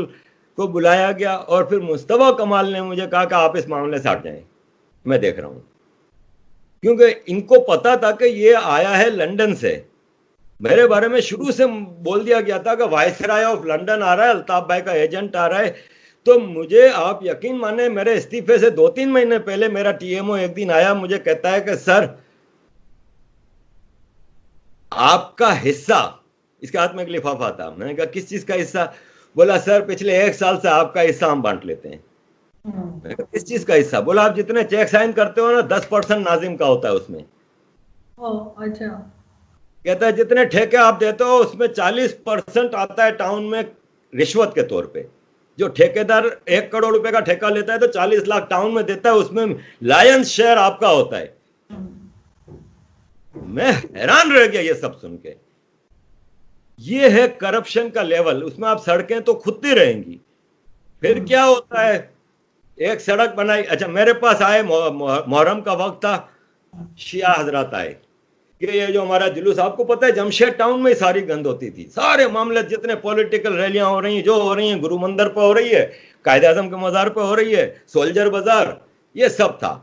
Speaker 2: को बुलाया गया, और फिर मुस्तफ़ा कमाल ने मुझे कहा कि आप इस मामले से हट जाएं, मैं देख रहा हूं। क्योंकि इनको पता था कि ये आया है लंदन से। मेरे बारे में शुरू से बोल दिया गया था कि वायसराय ऑफ लंदन आ रहा है, अल्ताफ भाई का एजेंट आ रहा है। तो मुझे आप यकीन माने, मेरे इस्तीफे से 2-3 महीने पहले मेरा टीएमओ एक दिन आया, मुझे कहता है कि सर आपका हिस्सा, इसके हाथ में एक लिफाफा था। मैंने कहा किस चीज का हिस्सा? बोला सर पिछले 1 साल से आपका हिस्सा हम बांट लेते हैं। मैंने कहा किस चीज का हिस्सा? बोला आप जितने चेक साइन करते हो ना 10% नाजिम का होता है उसमें।
Speaker 1: अच्छा।
Speaker 2: कहता है जितने ठेके आप देते हो उसमें 40% आता है टाउन में रिश्वत के तौर पे। जो ठेकेदार 1 करोड़ रुपए का ठेका लेता है तो 40 लाख टाउन में देता है, उसमें लायंस शेयर आपका होता है। मैं हैरान रह गया ये सब सुन के। ये है करप्शन का लेवल। उसमें आप सड़कें तो खुदती रहेंगी। फिर क्या होता है, एक सड़क बनाई, अच्छा मेरे पास आए, मुहर्रम का वक्त था, शिया हजरात आए कि ये जो हमारा जुलूस, आपको पता है जमशेद टाउन में सारी गंद होती थी, सारे मामले जितने पॉलिटिकल रैलियां हो रही हैं, जो हो रही हैं, गुरु मंदिर पर हो रही है, कायदे आजम के मजार पर हो रही है, सोल्जर बाजार, ये सब था।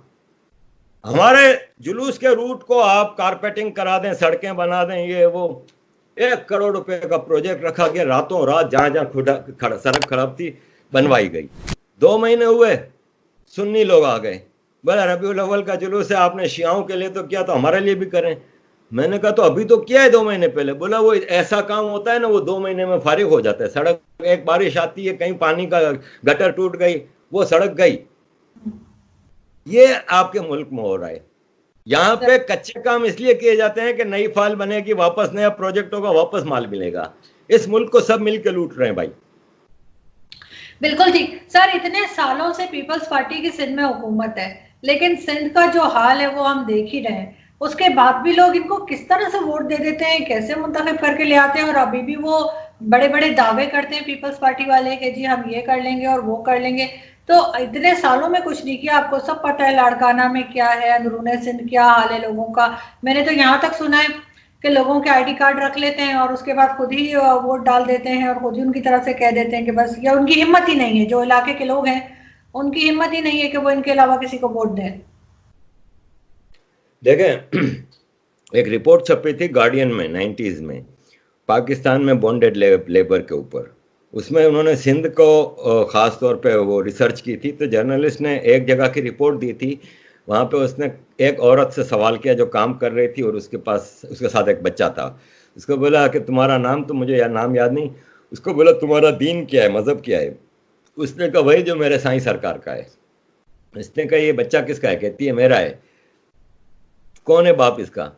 Speaker 2: हमारे जुलूस के रूट को आप कारपेटिंग करा दें, सड़कें बना दें, ये वो 1 करोड़ रुपए का प्रोजेक्ट रखा गया, रातों रात जहां जहां सड़क खराब थी बनवाई गई। 2 महीने हुए, सुन्नी लोग आ गए, बोला रबीउल अव्वल का जुलूस है, आपने शियाओं के लिए तो किया तो हमारे लिए भी करें। मैंने कहा तो अभी तो किया है 2 महीने पहले। बोला वो ऐसा काम होता है ना, वो 2 महीने में फारिग हो जाता है। सड़क, एक बारिश आती है, कहीं पानी का गटर टूट गई, वो सड़क गई। ये आपके मुल्क में हो रहा है। यहाँ पे कच्चे काम इसलिए किए जाते हैं कि नई फाइल बनेगी, वापस नया प्रोजेक्ट होगा, वापस माल मिलेगा। इस मुल्क को सब मिलकर लूट रहे हैं भाई।
Speaker 1: बिल्कुल ठीक सर, इतने सालों से पीपल्स पार्टी की सिंध में हुकूमत है, लेकिन सिंध का जो हाल है वो हम देख ही रहे हैं। उसके बाद भी लोग इनको किस तरह से वोट दे देते हैं, कैसे मुंतखब करके ले आते हैं, और अभी भी वो बड़े बड़े दावे करते हैं पीपल्स पार्टी वाले कि जी हम ये कर लेंगे और वो कर लेंगे। तो इतने सालों में कुछ नहीं किया, आपको सब पता है लाड़काना में क्या है, अंदरूने सिंध क्या हाल है लोगों का। मैंने तो यहाँ तक सुना है कि लोगों के आईडी कार्ड रख लेते हैं और उसके बाद खुद ही वोट डाल देते हैं, और खुद ही उनकी तरफ से कह देते हैं कि बस, या उनकी हिम्मत ही नहीं है, जो इलाके के लोग हैं उनकी हिम्मत ही नहीं है कि वो इनके अलावा किसी को वोट दें।
Speaker 2: देखें, एक रिपोर्ट छपी थी गार्डियन में 90s में, पाकिस्तान में बॉन्डेड लेबर के ऊपर। उसमें उन्होंने सिंध को ख़ास तौर पे वो रिसर्च की थी। तो जर्नलिस्ट ने एक जगह की रिपोर्ट दी थी, वहाँ पे उसने एक औरत से सवाल किया जो काम कर रही थी, और उसके साथ एक बच्चा था। उसको बोला कि तुम्हारा नाम, तो मुझे नाम याद नहीं, उसको बोला तुम्हारा दीन क्या है, मज़हब क्या है। उसने कहा वही जो मेरे साईं सरकार का है। उसने कहा ये बच्चा किसका है, कहती है मेरा है। कौन है बाप इसका?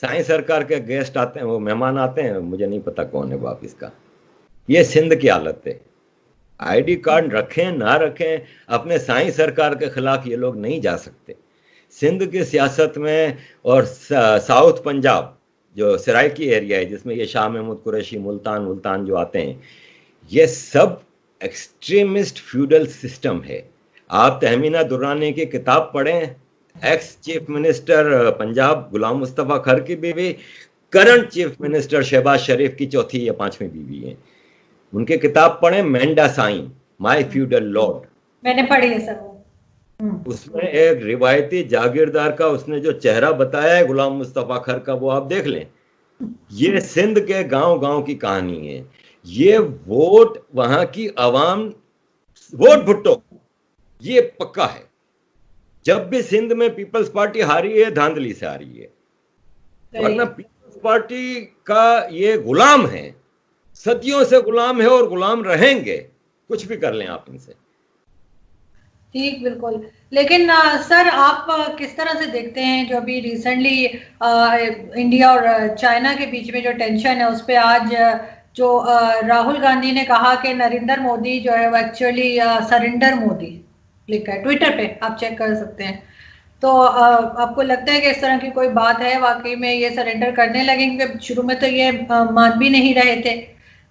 Speaker 2: साईं सरकार के गेस्ट आते हैं, वो मेहमान आते हैं, मुझे नहीं पता कौन है बाप इसका। ये सिंध की हालत है। आईडी कार्ड रखें ना रखें, अपने साईं सरकार के खिलाफ ये लोग नहीं जा सकते। सिंध की सियासत में, और साउथ पंजाब जो सराइकी एरिया है जिसमें ये शाह महमूद कुरैशी, मुल्तान जो आते हैं, ये सब एक्सट्रीमिस्ट फ्यूडल सिस्टम है। आप तहमीना दुर्रानी की किताब पढ़ें, एक्स चीफ मिनिस्टर पंजाब गुलाम मुस्तफ़ा खर की बीवी, करंट चीफ मिनिस्टर शहबाज शरीफ की चौथी या पांचवी बीवी है। उनकी किताब पढ़ें, मेंडा साइन, माय फ्यूडल लॉर्ड।
Speaker 1: मैंने पढ़ी है सर वो।
Speaker 2: उसमें एक रिवायती जागीरदार का उसने जो चेहरा बताया है गुलाम मुस्तफ़ा खर का, वो आप देख लें। ये सिंध के गांव गांव की कहानी है। ये वोट वहां की आवाम, वोट भुट्टो, ये पक्का है। जब भी सिंध में पीपल्स पार्टी हारी है, धांधली से हारी है, वरना पीपल्स पार्टी का ये गुलाम है, सदियों से गुलाम है और गुलाम रहेंगे, कुछ भी कर लें आप इनसे।
Speaker 1: ठीक, बिल्कुल। लेकिन सर, आप किस तरह से देखते हैं जो अभी रिसेंटली इंडिया और चाइना के बीच में जो टेंशन है, उस पर आज जो राहुल गांधी ने कहा कि नरेंद्र मोदी जो है वो एक्चुअली सरेंडर मोदी लिखा है ट्विटर पे, आप चेक कर सकते हैं। तो आपको लगता है कि इस तरह की कोई बात है, वाकई में ये सरेंडर करने लगेंगे? शुरू में तो ये मान भी नहीं रहे थे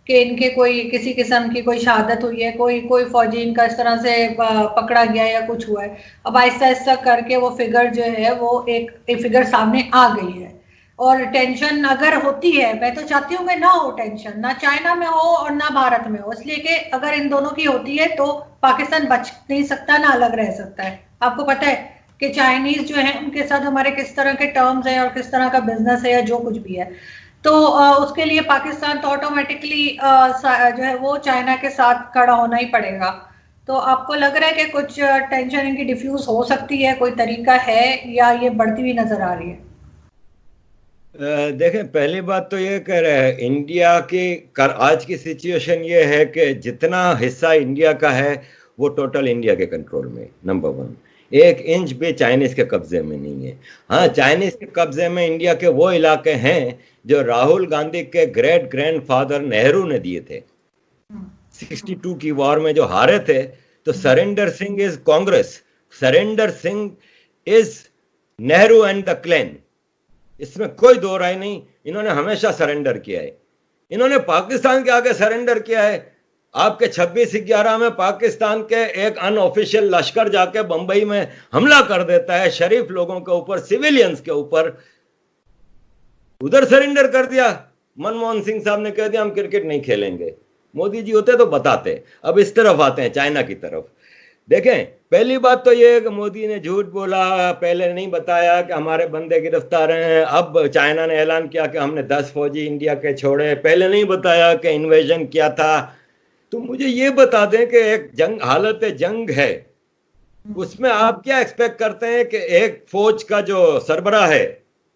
Speaker 1: कि इनके कोई किसी किस्म की कोई शहादत हुई है, कोई फौजी इनका इस तरह से पकड़ा गया या कुछ हुआ है। अब आहिस्ता आहिस्ता करके वो फिगर जो है वो एक फिगर सामने आ गई है। और टेंशन अगर होती है, मैं तो चाहती हूँ कि ना हो टेंशन, ना चाइना में हो और ना भारत में हो, इसलिए कि अगर इन दोनों की होती है तो पाकिस्तान बच नहीं सकता, ना अलग रह सकता है। आपको पता है कि चाइनीज जो है उनके साथ हमारे किस तरह के टर्म्स हैं और किस तरह का बिजनेस है या जो कुछ भी है। तो उसके लिए पाकिस्तान तो ऑटोमेटिकली जो है वो चाइना के साथ खड़ा होना ही पड़ेगा। तो आपको लग रहा है कि कुछ टेंशन इनकी डिफ्यूज हो सकती है, कोई तरीका है, या ये बढ़ती हुई नजर आ रही है?
Speaker 2: देखें, पहली बात तो ये कह रहे हैं, इंडिया की आज की सिचुएशन ये है कि जितना हिस्सा इंडिया का है वो टोटल इंडिया के कंट्रोल में, नंबर 1। 1 इंच भी चाइनीज के कब्जे में नहीं है। हाँ, चाइनीज के कब्जे में इंडिया के वो इलाके हैं जो राहुल गांधी के ग्रेट ग्रैंडफादर नेहरू ने दिए थे 62 की वॉर में जो हारे थे। तो surrender Singh is Congress, surrender Singh is Nehru and the clan, इसमें कोई दो राय नहीं। इन्होंने हमेशा सरेंडर किया है। इन्होंने पाकिस्तान के आगे सरेंडर किया है। आपके 26/11 में पाकिस्तान के एक अनऑफिशियल लश्कर जाके बंबई में हमला कर देता है शरीफ लोगों के ऊपर, सिविलियंस के ऊपर। उधर सरेंडर कर दिया। मनमोहन सिंह साहब ने कह दिया हम क्रिकेट नहीं खेलेंगे। मोदी जी होते तो बताते। अब इस तरफ आते हैं, चाइना की तरफ। देखें, पहली बात तो ये है कि मोदी ने झूठ बोला, पहले नहीं बताया कि हमारे बंदे गिरफ्तार हैं। अब चाइना ने ऐलान किया कि हमने 10 फौजी इंडिया के छोड़े, पहले नहीं बताया कि इन्वेजन किया था। तो मुझे ये बता दें कि एक जंग, हालत जंग है, उसमें आप क्या एक्सपेक्ट करते हैं कि एक फौज का जो सरबराह है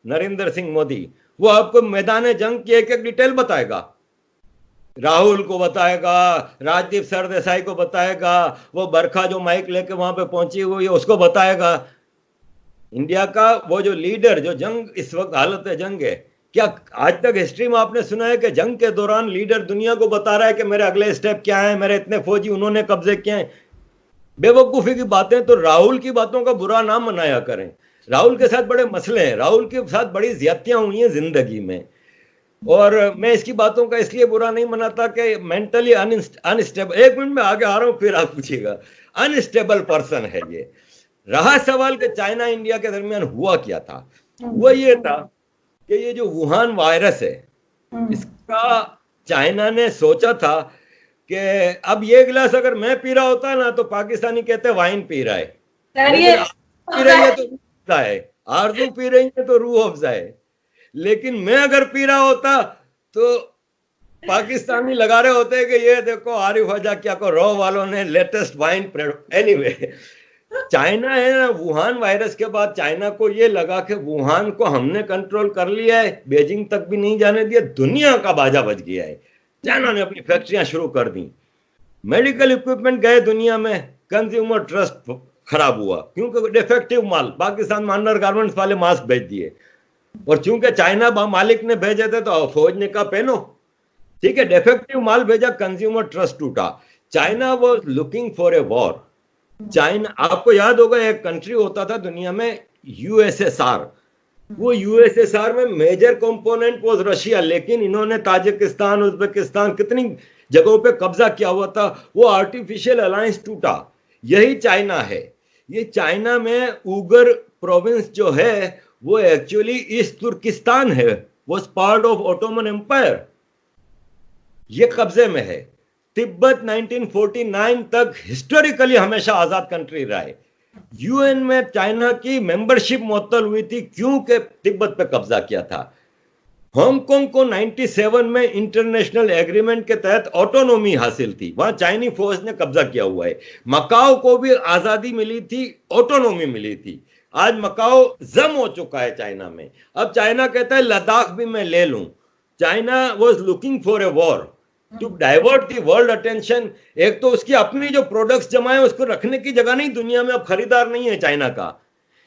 Speaker 2: नरेंद्र सिंह मोदी, वो आपको मैदान जंग की एक एक डिटेल बताएगा? राहुल को बताएगा, राजदीप सरदेसाई को बताएगा, वो बरखा जो माइक लेके वहां पे पहुंची हुई है उसको बताएगा? इंडिया का वो जो लीडर, जो जंग इस वक्त हालत जंग है, क्या आज तक हिस्ट्री में आपने सुना है कि जंग के दौरान लीडर दुनिया को बता रहा है कि मेरे अगले स्टेप क्या है, मेरे इतने फौजी उन्होंने कब्जे किए हैं? बेवकूफी की बातें। तो राहुल की बातों का बुरा नाम मनाया करें। राहुल के साथ बड़े मसले हैं, राहुल के साथ बड़ी ज्यादतियां हुई हैं जिंदगी में, और मैं इसकी बातों का इसलिए बुरा नहीं मनाता कि मेंटली अनस्टेबल, एक मिनट में आगे आ रहा हूं फिर आप पूछिएगा, अनस्टेबल पर्सन है ये। रहा सवाल कि चाइना इंडिया के दरमियान हुआ क्या था, वो ये था कि ये जो वुहान वायरस है, इसका चाइना ने सोचा था कि अब ये गिलास अगर मैं पी रहा होता ना तो पाकिस्तानी कहते वाइन पी रहा है, लेकिन आप पी रही है तो रूह अफ़ज़ा है, आरजू पी रही है तो रूह अफ़ज़ा है, लेकिन मैं अगर पी रहा होता तो पाकिस्तानी लगा रहे होते कि ये देखो आरिफ हजा क्या को रो वालों ने लेटेस्ट वाइन। एनीवे, चाइना है ना, वुहान वायरस के बाद चाइना को ये लगा कि वुहान को हमने कंट्रोल कर लिया है, बीजिंग तक भी नहीं जाने दिया, दुनिया का बाजा बज गया है। चाइना ने अपनी फैक्ट्रियां शुरू कर दी, मेडिकल इक्विपमेंट गए दुनिया में, कंज्यूमर ट्रस्ट खराब हुआ क्योंकि डिफेक्टिव माल, पाकिस्तान में अंडर गारमेंट्स वाले मास्क भेज दिए, और चूंकि चाइना मालिक ने भेजे थे तो फौज ने कहा पहनो, ठीक है, डिफेक्टिव माल भेजा, कंज्यूमर ट्रस्ट टूटा। China was looking for a war. China, आपको याद होगा एक कंट्री होता था दुनिया में यूएसएसआर, वो यूएसएसआर में मेजर कंपोनेंट वाज रशिया, लेकिन इन्होंने ताजिकिस्तान, उज्बेकिस्तान, कितनी जगहों पे कब्जा किया हुआ था, वो आर्टिफिशियल अलायंस टूटा। यही चाइना है। ये चाइना में उगर प्रोविंस जो है वो एक्चुअली ईस्ट तुर्किस्तान है, was part of Ottoman Empire, ये कब्जे में है। तिब्बत 1949 तक हिस्टोरिकली हमेशा आजाद कंट्री रहा है। यूएन में चाइना की मेंबरशिप मुअत्तल हुई थी क्योंकि तिब्बत पे कब्जा किया था। हांगकांग को 97 में इंटरनेशनल एग्रीमेंट के तहत ऑटोनोमी हासिल थी, वहां चाइनी फौज ने कब्जा किया हुआ है। मकाओ को भी आजादी मिली थी, ऑटोनोमी मिली थी। आज मकाओ जम हो चुका है चाइना में। अब चाइना कहता है लद्दाख भी मैं ले लूं। China was looking for a war to divert the world attention. एक तो उसकी अपनी जो प्रोडक्ट्स जमा है उसको रखने की जगह नहीं दुनिया में, अब खरीदार नहीं है चाइना का,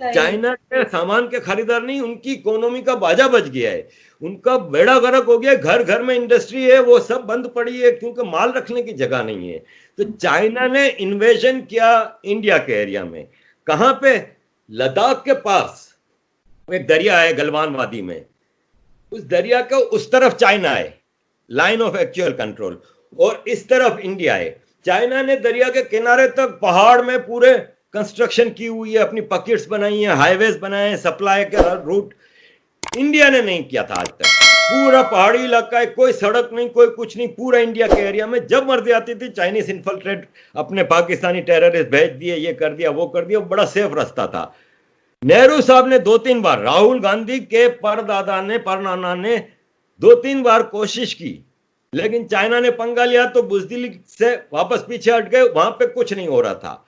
Speaker 2: चाइना के सामान के खरीदार नहीं, उनकी इकोनॉमी का बाजा बच गया है, उनका बेड़ा गर्क हो गया, घर घर में इंडस्ट्री है वो सब बंद पड़ी है क्योंकि माल रखने की जगह नहीं है। तो चाइना ने इन्वेजन किया इंडिया के एरिया में। कहां पे? लद्दाख के पास एक दरिया है गलवान वादी में, उस दरिया के उस तरफ चाइना है, लाइन ऑफ एक्चुअल कंट्रोल, और इस तरफ इंडिया है। चाइना ने दरिया के किनारे तक पहाड़ में पूरे कंस्ट्रक्शन की हुई है, अपनी पॉकेट्स बनाई हैं, हाईवेज बनाए हैं, सप्लाई के रूट। इंडिया ने नहीं किया था आज तक। पूरा पहाड़ी इलाका है, कोई सड़क नहीं, कोई कुछ नहीं, पूरा इंडिया के एरिया में जब मर्जी आती थी चाइनीज इन्फिल्ट्रेट अपने पाकिस्तानी टेररिस्ट भेज दिए, ये कर दिया वो कर दिया, बड़ा सेफ रास्ता था। नेहरू साहब ने 2-3 बार, राहुल गांधी के परदादा ने, परनाना ने 2-3 बार कोशिश की, लेकिन चाइना ने पंगा लिया तो बुजदिली से वापस पीछे हट गए, वहां पे कुछ नहीं हो रहा था।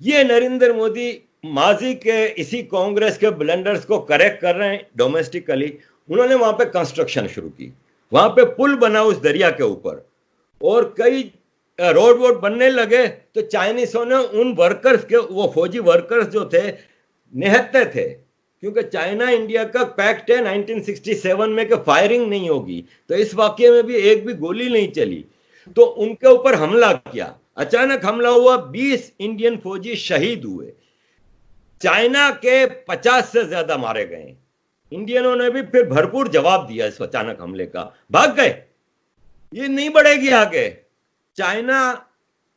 Speaker 2: ये नरेंद्र मोदी माजी के इसी कांग्रेस के ब्लंडर्स को करेक्ट कर रहे हैं डोमेस्टिकली। उन्होंने वहां पे कंस्ट्रक्शन शुरू की, वहां पे पुल बना उस दरिया के ऊपर, और कई रोड वोड बनने लगे। तो चाइनीसों ने उन वर्कर्स के, वो फौजी वर्कर्स जो थे, निहत्ते थे, क्योंकि चाइना इंडिया का पैक्ट है 1967 में कि फायरिंग नहीं होगी, तो इस वाकये में भी एक भी गोली नहीं चली, तो उनके ऊपर हमला किया। अचानक हमला हुआ, 20 इंडियन फौजी शहीद हुए, चाइना के 50 से ज्यादा मारे गए। इंडियनों ने भी फिर भरपूर जवाब दिया इस अचानक हमले का, भाग गए। ये नहीं बढ़ेगी आगे। चाइना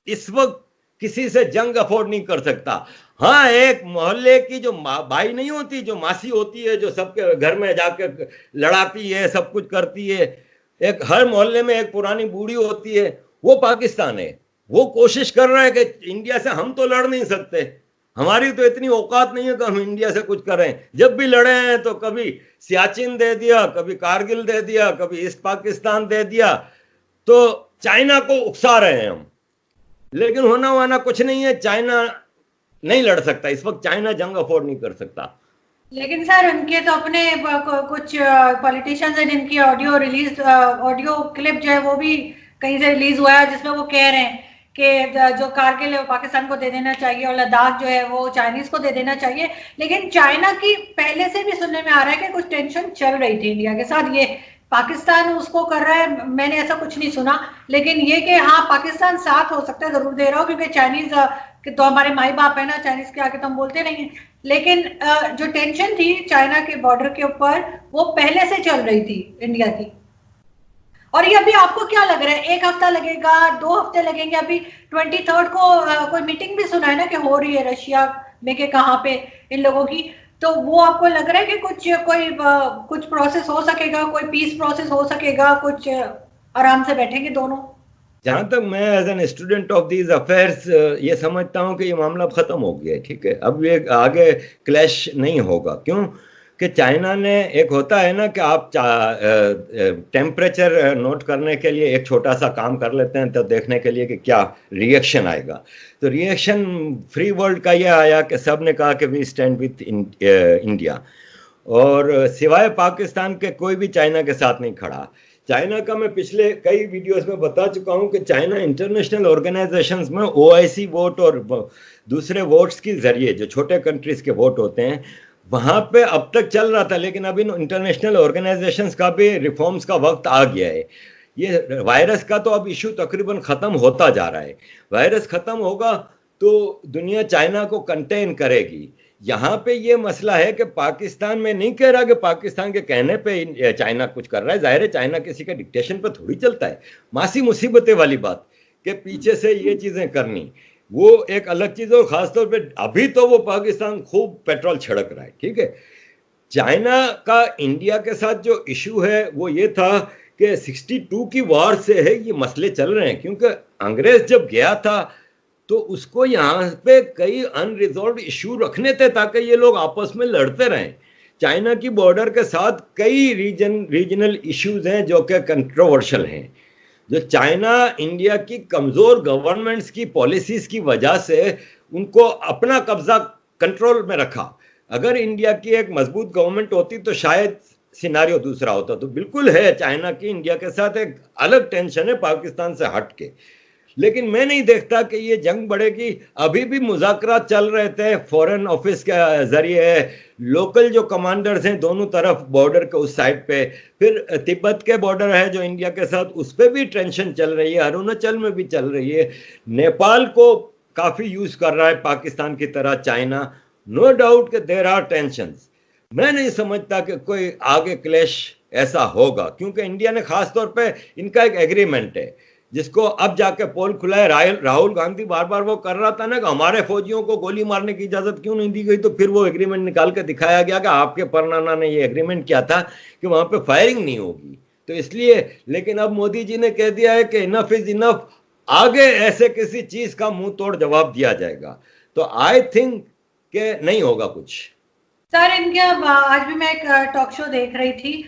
Speaker 2: इस वक्त किसी से जंग अफोर्ड नहीं कर सकता। हाँ, एक मोहल्ले की जो भाई नहीं होती, जो मासी होती है, जो सबके घर में जाके लड़ाती है, सब कुछ करती है, एक हर मोहल्ले में एक पुरानी बूढ़ी होती है, वो पाकिस्तान है। वो कोशिश कर रहा है कि इंडिया से हम तो लड़ नहीं सकते, हमारी तो इतनी औकात नहीं है कि हम इंडिया से कुछ करें। जब भी लड़े हैं तो कभी सियाचिन दे दिया, कभी कारगिल दे दिया, कभी ईस्ट पाकिस्तान दे दिया, तो चाइना को उकसा रहे हैं हम। लेकिन होना वाना कुछ नहीं है, चाइना नहीं लड़ सकता इस वक्त, चाइना जंग अफोर्ड नहीं कर सकता।
Speaker 1: लेकिन सर उनके तो अपने कुछ पॉलिटिशियंस हैं जिनकी ऑडियो क्लिप जो है वो भी कहीं से रिलीज हुआ है, जिसमें वो कह रहे हैं कि जो कारगिल है वो पाकिस्तान को दे देना चाहिए और लद्दाख जो है वो चाइनीज को दे देना चाहिए। लेकिन चाइना की पहले से भी सुनने में आ रहा है कि कुछ टेंशन चल रही थी इंडिया के साथ, ये पाकिस्तान उसको कर रहा है, मैंने ऐसा कुछ नहीं सुना। लेकिन ये कि हाँ पाकिस्तान साथ हो सकता है जरूर दे रहा हो, क्योंकि चाइनीज कि तो हमारे माई बाप है ना, चाइनीज के आगे तो हम बोलते नहीं है। लेकिन जो टेंशन थी चाइना के बॉर्डर के ऊपर वो पहले से चल रही थी इंडिया की। और ये अभी आपको क्या लग रहा है, एक हफ्ता लगेगा, 2 हफ्ते लगेंगे? अभी 23 को कोई मीटिंग भी सुना है ना कि हो रही है रशिया में, के कहाँ पे इन लोगों की, तो वो आपको लग रहा है कि कुछ प्रोसेस हो सकेगा, कोई पीस प्रोसेस हो सकेगा, कुछ आराम से बैठेंगे दोनों?
Speaker 2: जहां तक मैं as an student of these affairs ये समझता हूं कि ये मामला खत्म हो गया है, ठीक है, अब ये आगे क्लैश नहीं होगा। क्यों कि चाइना ने, एक होता है ना कि आप टेम्परेचर नोट करने के लिए एक छोटा सा काम कर लेते हैं तो देखने के लिए कि क्या रिएक्शन आएगा, तो रिएक्शन फ्री वर्ल्ड का ये आया कि सब ने कहा कि वी स्टैंड विथ इंडिया, और सिवाय पाकिस्तान के कोई भी चाइना के साथ नहीं खड़ा। चाइना का मैं पिछले कई वीडियोस में बता चुका हूं कि चाइना इंटरनेशनल ऑर्गेनाइजेशंस में ओआईसी वोट और दूसरे वोट्स के जरिए, जो छोटे कंट्रीज के वोट होते हैं, वहां पे अब तक चल रहा था। लेकिन अभी इंटरनेशनल ऑर्गेनाइजेशंस का भी रिफॉर्म्स का वक्त आ गया है। ये वायरस का तो अब इशू तकरीबन खत्म होता जा रहा है। वायरस खत्म होगा तो दुनिया चाइना को कंटेन करेगी। यहाँ पे ये मसला है कि पाकिस्तान में नहीं कह रहा कि पाकिस्तान के कहने पे चाइना कुछ कर रहा है, जाहिर है चाइना किसी के डिक्टेशन पे थोड़ी चलता है। मासी मुसीबतें वाली बात कि पीछे से ये चीजें करनी वो एक अलग चीज है, और खासतौर पे अभी तो वो पाकिस्तान खूब पेट्रोल छिड़क रहा है, ठीक है। चाइना का इंडिया के साथ जो इशू है वो ये था कि 62 की वॉर से है ये मसले चल रहे हैं, क्योंकि अंग्रेज जब गया था तो उसको यहाँ पे कई अनरिजॉल्व इशू रखने थे ताकि ये लोग आपस में लड़ते रहें। चाइना की बॉर्डर के साथ कई रीजनल इश्यूज हैं जो कि कंट्रोवर्शियल हैं, जो चाइना इंडिया की कमजोर गवर्नमेंट्स की पॉलिसीज की वजह से उनको अपना कब्जा कंट्रोल में रखा। अगर इंडिया की एक मजबूत गवर्नमेंट होती तो शायद सिनारियो दूसरा होता। तो बिल्कुल है चाइना की इंडिया के साथ एक अलग टेंशन है पाकिस्तान से हट के, लेकिन मैं नहीं देखता कि ये जंग बढ़ेगी। अभी भी मुज़ाकरात चल रहे थे फॉरेन ऑफिस के जरिए, लोकल जो कमांडर्स हैं दोनों तरफ बॉर्डर के उस साइड पे, फिर तिब्बत के बॉर्डर है जो इंडिया के साथ, उस पर भी टेंशन चल रही है, अरुणाचल में भी चल रही है, नेपाल को काफ़ी यूज कर रहा है पाकिस्तान की तरह चाइना। नो डाउट कि देयर आर टेंशंस। मैं नहीं समझता कि कोई आगे क्लैश ऐसा होगा, क्योंकि इंडिया ने खास तौर पे इनका एक एग्रीमेंट है जिसको अब जाके पोल खुला है। राहुल गांधी बार बार वो कर रहा था ना कि हमारे फौजियों को गोली मारने की इजाजत क्यों नहीं दी गई, तो फिर वो एग्रीमेंट निकाल के दिखाया गया कि आपके परनाना ने ये एग्रीमेंट किया था कि वहां पे फायरिंग नहीं होगी, तो इसलिए। लेकिन अब मोदी जी ने कह दिया है कि इनफ इज इनफ, आगे ऐसे किसी चीज का मुंह तोड़ जवाब दिया जाएगा, तो आई थिंक कि नहीं होगा कुछ।
Speaker 1: सर इनके आज भी मैं एक टॉक शो देख रही थी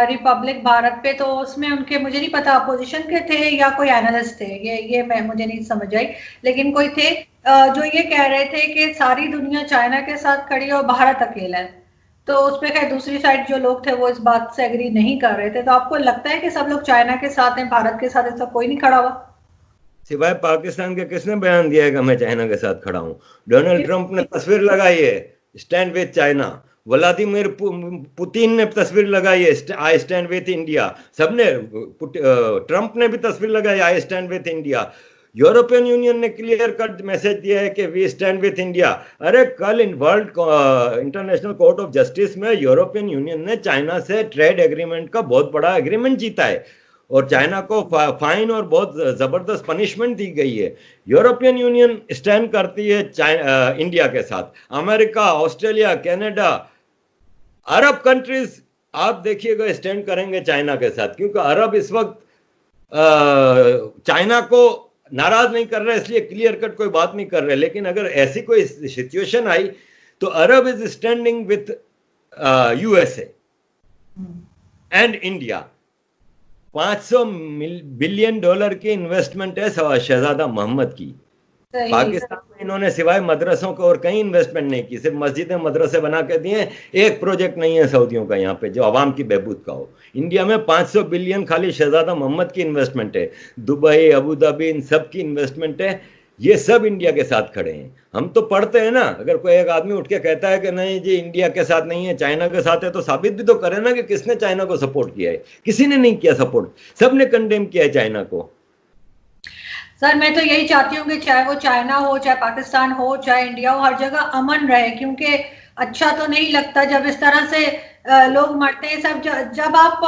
Speaker 1: रिपब्लिक भारत पे, तो उसमें उनके, मुझे नहीं पता अपोजिशन के थे या कोई एनालिस्ट थे, ये मुझे नहीं समझ आई, लेकिन कोई थे जो ये कह रहे थे कि सारी दुनिया चाइना के साथ खड़ी है और भारत अकेला है। तो उस पर खैर दूसरी साइड जो लोग थे वो इस बात से एग्री नहीं कर रहे थे। तो आपको लगता है कि सब लोग चाइना के साथ हैं, भारत के साथ ऐसा कोई नहीं खड़ा हुआ?
Speaker 2: सिवाय पाकिस्तान के किसने बयान दिया है कि मैं चाइना के साथ खड़ा हूं? डोनाल्ड ट्रंप ने तस्वीर लगाई है stand with China, Vladimir Putin ने तस्वीर लगाई है आई स्टैंड विद इंडिया, सबने, ट्रंप ने भी तस्वीर लगाई I stand with India. European union ने क्लियर कट मैसेज दिया है कि वी स्टैंड विद इंडिया। अरे कल in world international court of justice में यूरोपियन यूनियन ने चाइना से ट्रेड एग्रीमेंट का बहुत बड़ा एग्रीमेंट जीता है और चाइना को फाइन और बहुत जबरदस्त पनिशमेंट दी गई है। यूरोपियन यूनियन स्टैंड करती है इंडिया के साथ, अमेरिका, ऑस्ट्रेलिया, कनाडा, अरब कंट्रीज आप देखिएगा स्टैंड करेंगे चाइना के साथ, क्योंकि अरब इस वक्त चाइना को नाराज नहीं कर रहे इसलिए क्लियर कट कोई बात नहीं कर रहे, लेकिन अगर ऐसी कोई सिचुएशन आई तो Arab is standing with USA and India. $500 billion की इन्वेस्टमेंट है शहजादा मोहम्मद की। पाकिस्तान में इन्होंने सिवाय मदरसों को और कहीं इन्वेस्टमेंट नहीं की, सिर्फ मस्जिदें मदरसे बना के दिए। एक प्रोजेक्ट नहीं है सऊदियों का यहाँ पे जो आवाम की बहबूद का हो। इंडिया में 500 बिलियन खाली शहजादा मोहम्मद की इन्वेस्टमेंट है, दुबई अबू धाबी इन सब की इन्वेस्टमेंट है। ये सब इंडिया के साथ खड़े हैं। हम तो पढ़ते हैं ना, अगर कोई एक आदमी उठ के कहता है कि नहीं जी इंडिया के साथ नहीं है चाइना के साथ है, तो साबित भी तो करे ना कि किसने चाइना को सपोर्ट किया है। किसी ने नहीं किया सपोर्ट, सबने कंडेम किया है चाइना को।
Speaker 1: सर मैं तो यही चाहती हूँ कि चाहे वो चाइना हो, चाहे पाकिस्तान हो, चाहे इंडिया हो, हर जगह अमन रहे, क्योंकि अच्छा तो नहीं लगता जब इस तरह से लोग मरते हैं सब। जब आप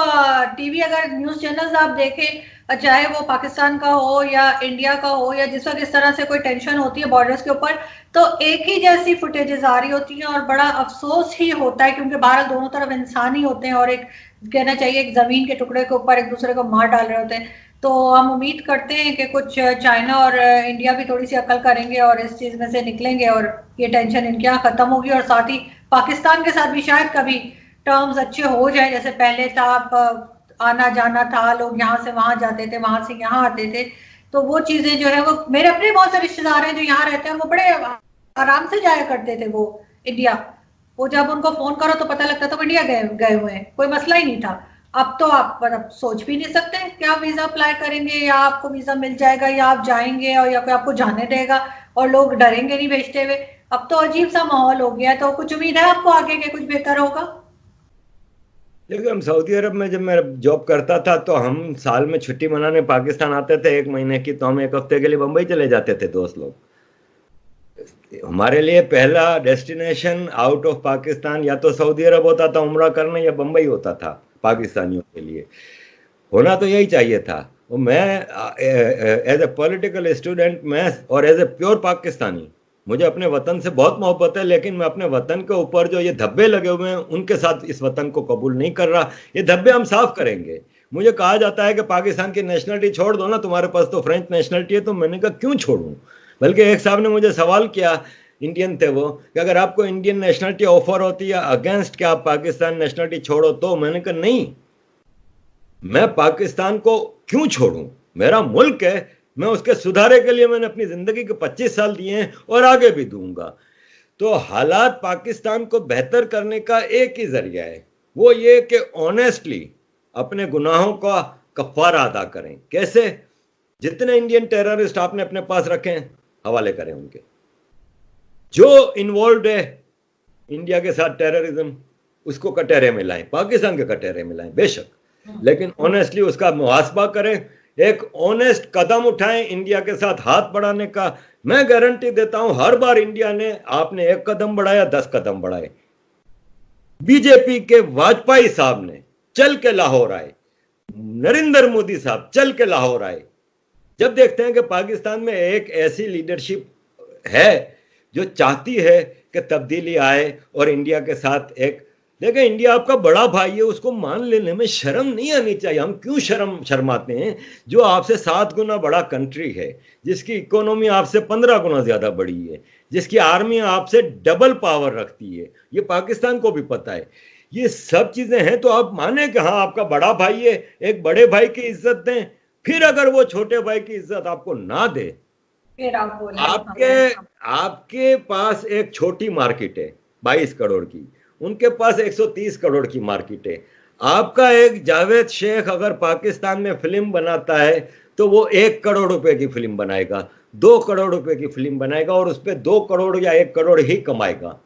Speaker 1: टीवी अगर न्यूज चैनल्स आप देखें, चाहे वो पाकिस्तान का हो या इंडिया का हो, या जिस वक्त इस तरह से कोई टेंशन होती है बॉर्डर्स के ऊपर, तो एक ही जैसी फुटेजेस आ रही होती हैं और बड़ा अफसोस ही होता है, क्योंकि बहरहाल दोनों तरफ इंसान ही होते हैं और एक कहना चाहिए एक जमीन के टुकड़े के ऊपर एक दूसरे को मार डाल रहे होते हैं। तो हम उम्मीद करते हैं कि कुछ चाइना और इंडिया भी थोड़ी सी अकल करेंगे और इस चीज में से निकलेंगे और ये टेंशन इनके यहाँ खत्म होगी, और साथ ही पाकिस्तान के साथ भी शायद कभी टर्म्स अच्छे हो जाए जैसे पहले था। आना जाना था, लोग यहाँ से वहां जाते थे, वहां से यहाँ आते थे, तो वो चीजें जो है वो मेरे अपने बहुत से रिश्तेदार हैं जो यहाँ रहते हैं, वो बड़े आराम से जाया करते थे वो इंडिया। वो जब उनको फोन करो तो पता लगता था वो इंडिया गए हुए हैं, कोई मसला ही नहीं था। अब तो आप मतलब सोच भी नहीं सकते कि आप वीजा अप्लाई करेंगे या आपको वीजा मिल जाएगा या आप जाएंगे और या कोई आपको जाने देगा, और लोग डरेंगे नहीं भेजते हुए। अब तो अजीब सा माहौल हो गया है। तो कुछ उम्मीद है आपको आगे के कुछ बेहतर होगा?
Speaker 2: देखिए, हम सऊदी अरब में जब मैं जॉब करता था तो हम साल में छुट्टी मनाने पाकिस्तान आते थे 1 महीने की, तो हम 1 हफ्ते के लिए बंबई चले जाते थे दोस्त लोग। हमारे लिए पहला डेस्टिनेशन आउट ऑफ पाकिस्तान या तो सऊदी अरब होता था उम्रा करने, या बंबई होता था पाकिस्तानियों के लिए। होना तो यही चाहिए था। और मैं एज ए पॉलिटिकल स्टूडेंट, मैं और एज ए प्योर पाकिस्तानी, मुझे अपने वतन से बहुत मोहब्बत है, लेकिन मैं अपने वतन के ऊपर जो ये धब्बे लगे हुए हैं उनके साथ इस वतन को कबूल नहीं कर रहा। ये धब्बे हम साफ करेंगे। मुझे कहा जाता है कि पाकिस्तान की नेशनलिटी छोड़ दो ना, तुम्हारे पास तो फ्रेंच नेशनलिटी है। तो मैंने कहा क्यों छोड़ूं? बल्कि एक साहब ने मुझे सवाल किया, इंडियन थे वो, कि अगर आपको इंडियन नेशनलिटी ऑफर होती है अगेंस्ट कि आप पाकिस्तान नेशनलिटी छोड़ो, तो मैंने कहा नहीं, मैं पाकिस्तान को क्यों छोड़ूं? मेरा मुल्क है, मैं उसके सुधारे के लिए मैंने अपनी जिंदगी के 25 साल दिए हैं और आगे भी दूंगा। तो हालात पाकिस्तान को बेहतर करने का एक ही जरिया है, वो ये कि ऑनेस्टली अपने गुनाहों का कफारा अदा करें। कैसे? जितने इंडियन टेररिस्ट आपने अपने पास रखे हैं हवाले करें उनके। जो इन्वॉल्व है इंडिया के साथ टेररिज्म, उसको कटहरे में लाएं, पाकिस्तान के कटहरे में लाएं बेशक, लेकिन ऑनेस्टली उसका मुहासबा करें, एक ऑनेस्ट कदम उठाएं इंडिया के साथ हाथ बढ़ाने का। मैं गारंटी देता हूं हर बार इंडिया ने, आपने 1 कदम बढ़ाया 10 कदम बढ़ाए। बीजेपी के वाजपेयी साहब ने चल के लाहौर आए, नरेंद्र मोदी साहब चल के लाहौर आए। जब देखते हैं कि पाकिस्तान में एक ऐसी लीडरशिप है जो चाहती है कि तब्दीली आए और इंडिया के साथ एक, देखिए इंडिया आपका बड़ा भाई है, उसको मान लेने में शर्म नहीं आनी चाहिए। हम क्यों शर्माते हैं? जो आपसे 7 गुना बड़ा कंट्री है, जिसकी इकोनॉमी आपसे 15 गुना ज्यादा बड़ी है, जिसकी आर्मी आपसे डबल पावर रखती है, ये पाकिस्तान को भी पता है। ये सब चीजें हैं तो आप माने कि हाँ आपका बड़ा भाई है, एक बड़े भाई की इज्जत दें। फिर अगर वो छोटे भाई की इज्जत आपको ना दे,
Speaker 1: फिर आप बोले
Speaker 2: आपके पास एक छोटी मार्केट है 22 करोड़ की, उनके पास 130 करोड़ की मार्केट है। आपका एक जावेद शेख अगर पाकिस्तान में फिल्म बनाता है तो वो 1 करोड़ रुपए की फिल्म बनाएगा, 2 करोड़ रुपए की फिल्म बनाएगा और उस पर 2 करोड़ या 1 करोड़ ही कमाएगा।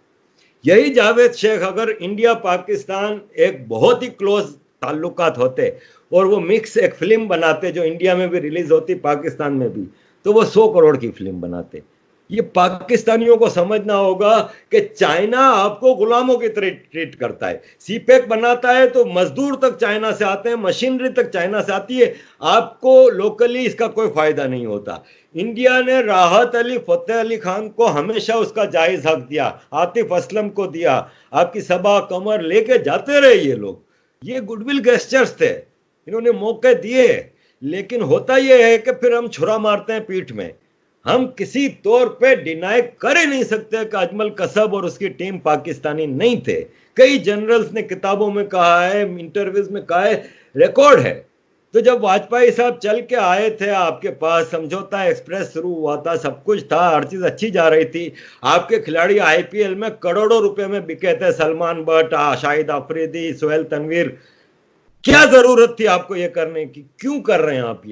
Speaker 2: यही जावेद शेख अगर इंडिया पाकिस्तान एक बहुत ही क्लोज ताल्लुकात होते और वो मिक्स एक फिल्म बनाते जो इंडिया में भी रिलीज होती पाकिस्तान में भी, तो वो 100 करोड़ की फिल्म बनाते। ये पाकिस्तानियों को समझना होगा कि चाइना आपको गुलामों की तरह ट्रीट करता है। सीपेक बनाता है तो मजदूर तक चाइना से आते हैं, मशीनरी तक चाइना से आती है, आपको लोकली इसका कोई फायदा नहीं होता। इंडिया ने राहत अली फतेह अली खान को हमेशा उसका जायज हक दिया, आतिफ असलम को दिया, आपकी सबा कमर लेके जाते रहे ये लोग, ये गुडविल गेस्चर्स थे, इन्होंने मौके दिए। लेकिन होता यह है कि फिर हम छुरा मारते हैं पीठ में। हम किसी तौर पे डिनाई कर ही नहीं सकते कि अजमल कसब और उसकी टीम पाकिस्तानी नहीं थे। कई जनरल्स ने किताबों में कहा है, इंटरव्यूज में कहा है, रिकॉर्ड है। तो जब वाजपेयी साहब चल के आए थे आपके पास, समझौता एक्सप्रेस शुरू हुआ था, सब कुछ था, हर चीज अच्छी जा रही थी। आपके खिलाड़ी आईपीएल में करोड़ों रुपए में बिके थे, सलमान बट, शाहिद अफरीदी, सोहेल तनवीर। क्या जरूरत थी आपको ये करने की? क्यों कर रहे हैं आप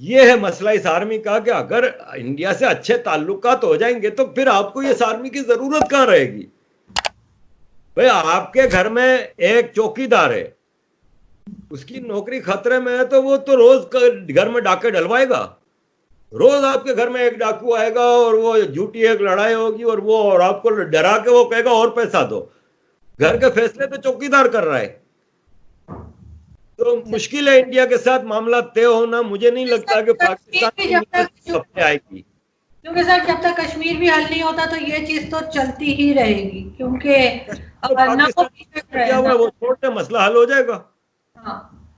Speaker 2: ये है मसला इस आर्मी का कि अगर इंडिया से अच्छे ताल्लुकात हो जाएंगे तो फिर आपको इस आर्मी की जरूरत कहां रहेगी? भाई आपके घर में एक चौकीदार है, उसकी नौकरी खतरे में है तो वो तो रोज घर में डाके डलवाएगा। रोज आपके घर में एक डाकू आएगा और वो झूठी एक लड़ाई होगी और आपको डरा के वो कहेगा और पैसा दो। घर के फैसले तो चौकीदार कर रहा है। तो मुश्किल है इंडिया के साथ मामला तय होना। मुझे नहीं लगता कि पाकिस्तान आएगी,
Speaker 1: क्योंकि सर जब तक कश्मीर भी हल नहीं होता तो ये चीज तो चलती ही रहेगी, क्योंकि
Speaker 2: वो छोटे मसला हल हो जाएगा।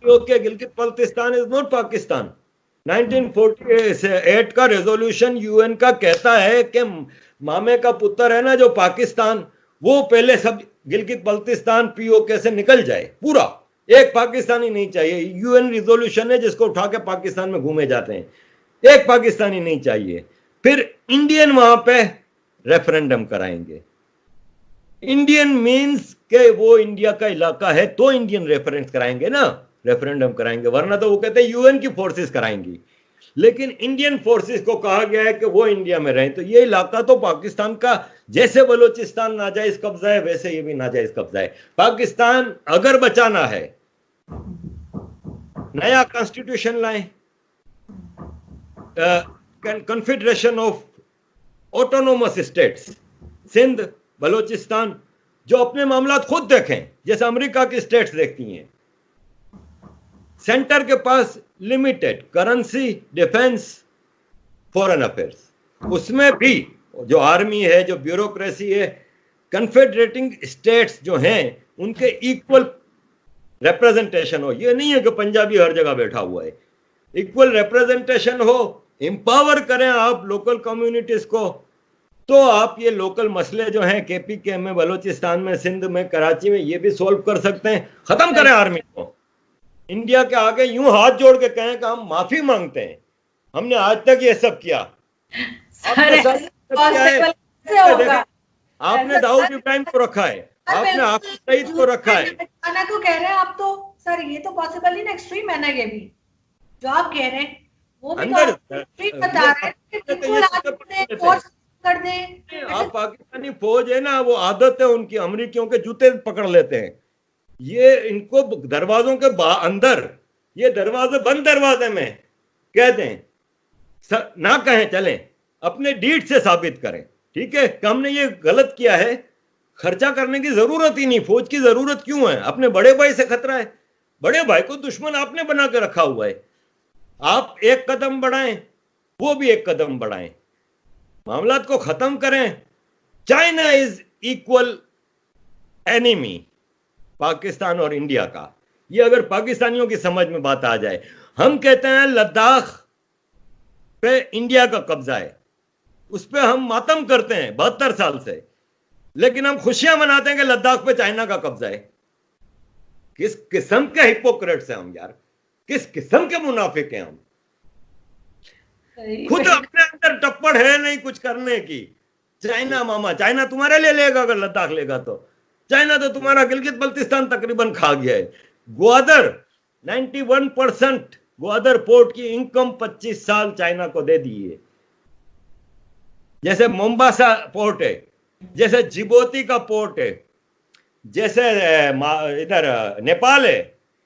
Speaker 2: Okay, Gilgit Baltistan is not Pakistan. 1948 का रेजोल्यूशन यूएन का कहता है कि मामे का पुत्र है ना जो पाकिस्तान, वो पहले सब गिलगित बल्तिस्तान पीओके से निकल जाए पूरा। एक पाकिस्तानी नहीं चाहिए। यूएन रिजोल्यूशन है जिसको उठा के पाकिस्तान में घूमे जाते हैं। एक पाकिस्तानी नहीं चाहिए। फिर इंडियन वहां पे रेफरेंडम कराएंगे। इंडियन मींस के वो इंडिया का इलाका है तो इंडियन रेफरेंस कराएंगे ना, रेफरेंडम कराएंगे, वरना तो वो कहते हैं यूएन की फोर्सेस कराएंगी। लेकिन इंडियन फोर्सेस को कहा गया है कि वो इंडिया में रहें। तो ये इलाका तो पाकिस्तान का, जैसे बलोचिस्तान नाजायज कब्जा है वैसे ये भी नाजायज कब्जा है। पाकिस्तान अगर बचाना है, नया कॉन्स्टिट्यूशन लाएं, confederation of autonomous states, Sindh, Balochistan, जो अपने मामला खुद देखें जैसे अमेरिका की स्टेट्स देखती हैं। सेंटर के पास limited currency, defence, foreign affairs, उसमें भी जो आर्मी है, जो ब्यूरोक्रेसी है, कन्फेडरेटिंग स्टेट्स जो हैं उनके इक्वल रिप्रेजेंटेशन हो। ये नहीं है कि पंजाबी हर जगह बैठा हुआ है। इक्वल रिप्रेजेंटेशन हो, एम्पावर करें आप लोकल कम्युनिटीज को, तो आप ये लोकल मसले जो हैं केपीके में, बलोचिस्तान में, सिंध में, कराची में, ये भी सॉल्व कर सकते हैं। खत्म करें आर्मी को। इंडिया के आगे यूं हाथ जोड़ के कहें कि हम माफी मांगते हैं, हमने आज तक ये सब किया। आपने दाऊद इब्राहिम को रखा है, आपने हाफिज सईद को रखा है।
Speaker 1: आना को कह रहे हैं आप तो सर, ये तो पॉसिबल नहीं ना। एक्सट्रीम है ना ये भी जो आप कह रहे हैं, वो भी
Speaker 2: अंदर
Speaker 1: बता रहे हैं कर दें।
Speaker 2: आप पाकिस्तानी फौज है ना, वो आदत है उनकी, अमरीकियों के जूते पकड़ लेते हैं। ये इनको दरवाजों के अंदर, ये दरवाजे बंद दरवाजे में कह दें, ना कहें, चलें, अपने डीड से साबित करें। ठीक है, हमने ये गलत किया है, खर्चा करने की जरूरत ही नहीं। फौज की जरूरत क्यों है? अपने बड़े भाई से खतरा है। बड़े भाई को दुश्मन आपने बना के रखा हुआ है। आप एक कदम बढ़ाएं, वो भी एक कदम बढ़ाएं, मामलात को खत्म करें। China is equal enemy Pakistan और इंडिया का। ये अगर पाकिस्तानियों की समझ में बात आ जाए। हम कहते हैं लद्दाख पे इंडिया का कब्जा है, उस पे हम मातम करते हैं 72 साल से, लेकिन हम खुशियां मनाते हैं कि लद्दाख पे चाइना का कब्जा है। किस किस्म के हिपोक्रेट्स हैं हम यार, किस किस्म के मुनाफिक हैं हम। खुद अपने अंदर टप्पड़ है नहीं कुछ करने की। चाइना मामा, चाइना तुम्हारे लिए लेगा अगर लद्दाख लेगा तो। चाइना तो तुम्हारा गिलगित बल्तिस्तान तकरीबन खा गया है। ग्वादर 91% ग्वादर पोर्ट की इनकम 25 साल चाइना को दे दी है। जैसे मोम्बासा पोर्ट है, जैसे जिबोती का पोर्ट है, जैसे इधर नेपाल है,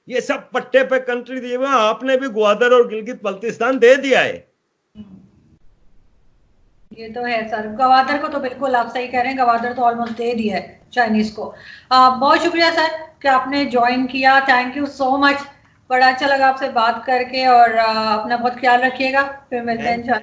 Speaker 2: ये सब पट्टे पे कंट्री दिए हुए। आपने भी ग्वादर और गिलगित बल्तिस्तान दे दिया है।
Speaker 1: ये तो है सर, गवादर को तो बिल्कुल आप सही कह रहे हैं, गवादर तो ऑलमोस्ट दे दिया है चाइनीज को। बहुत शुक्रिया सर कि आपने ज्वाइन किया, थैंक यू सो मच। बड़ा अच्छा लगा आपसे बात करके, और अपना बहुत ख्याल रखिएगा। फिर मिलते हैं।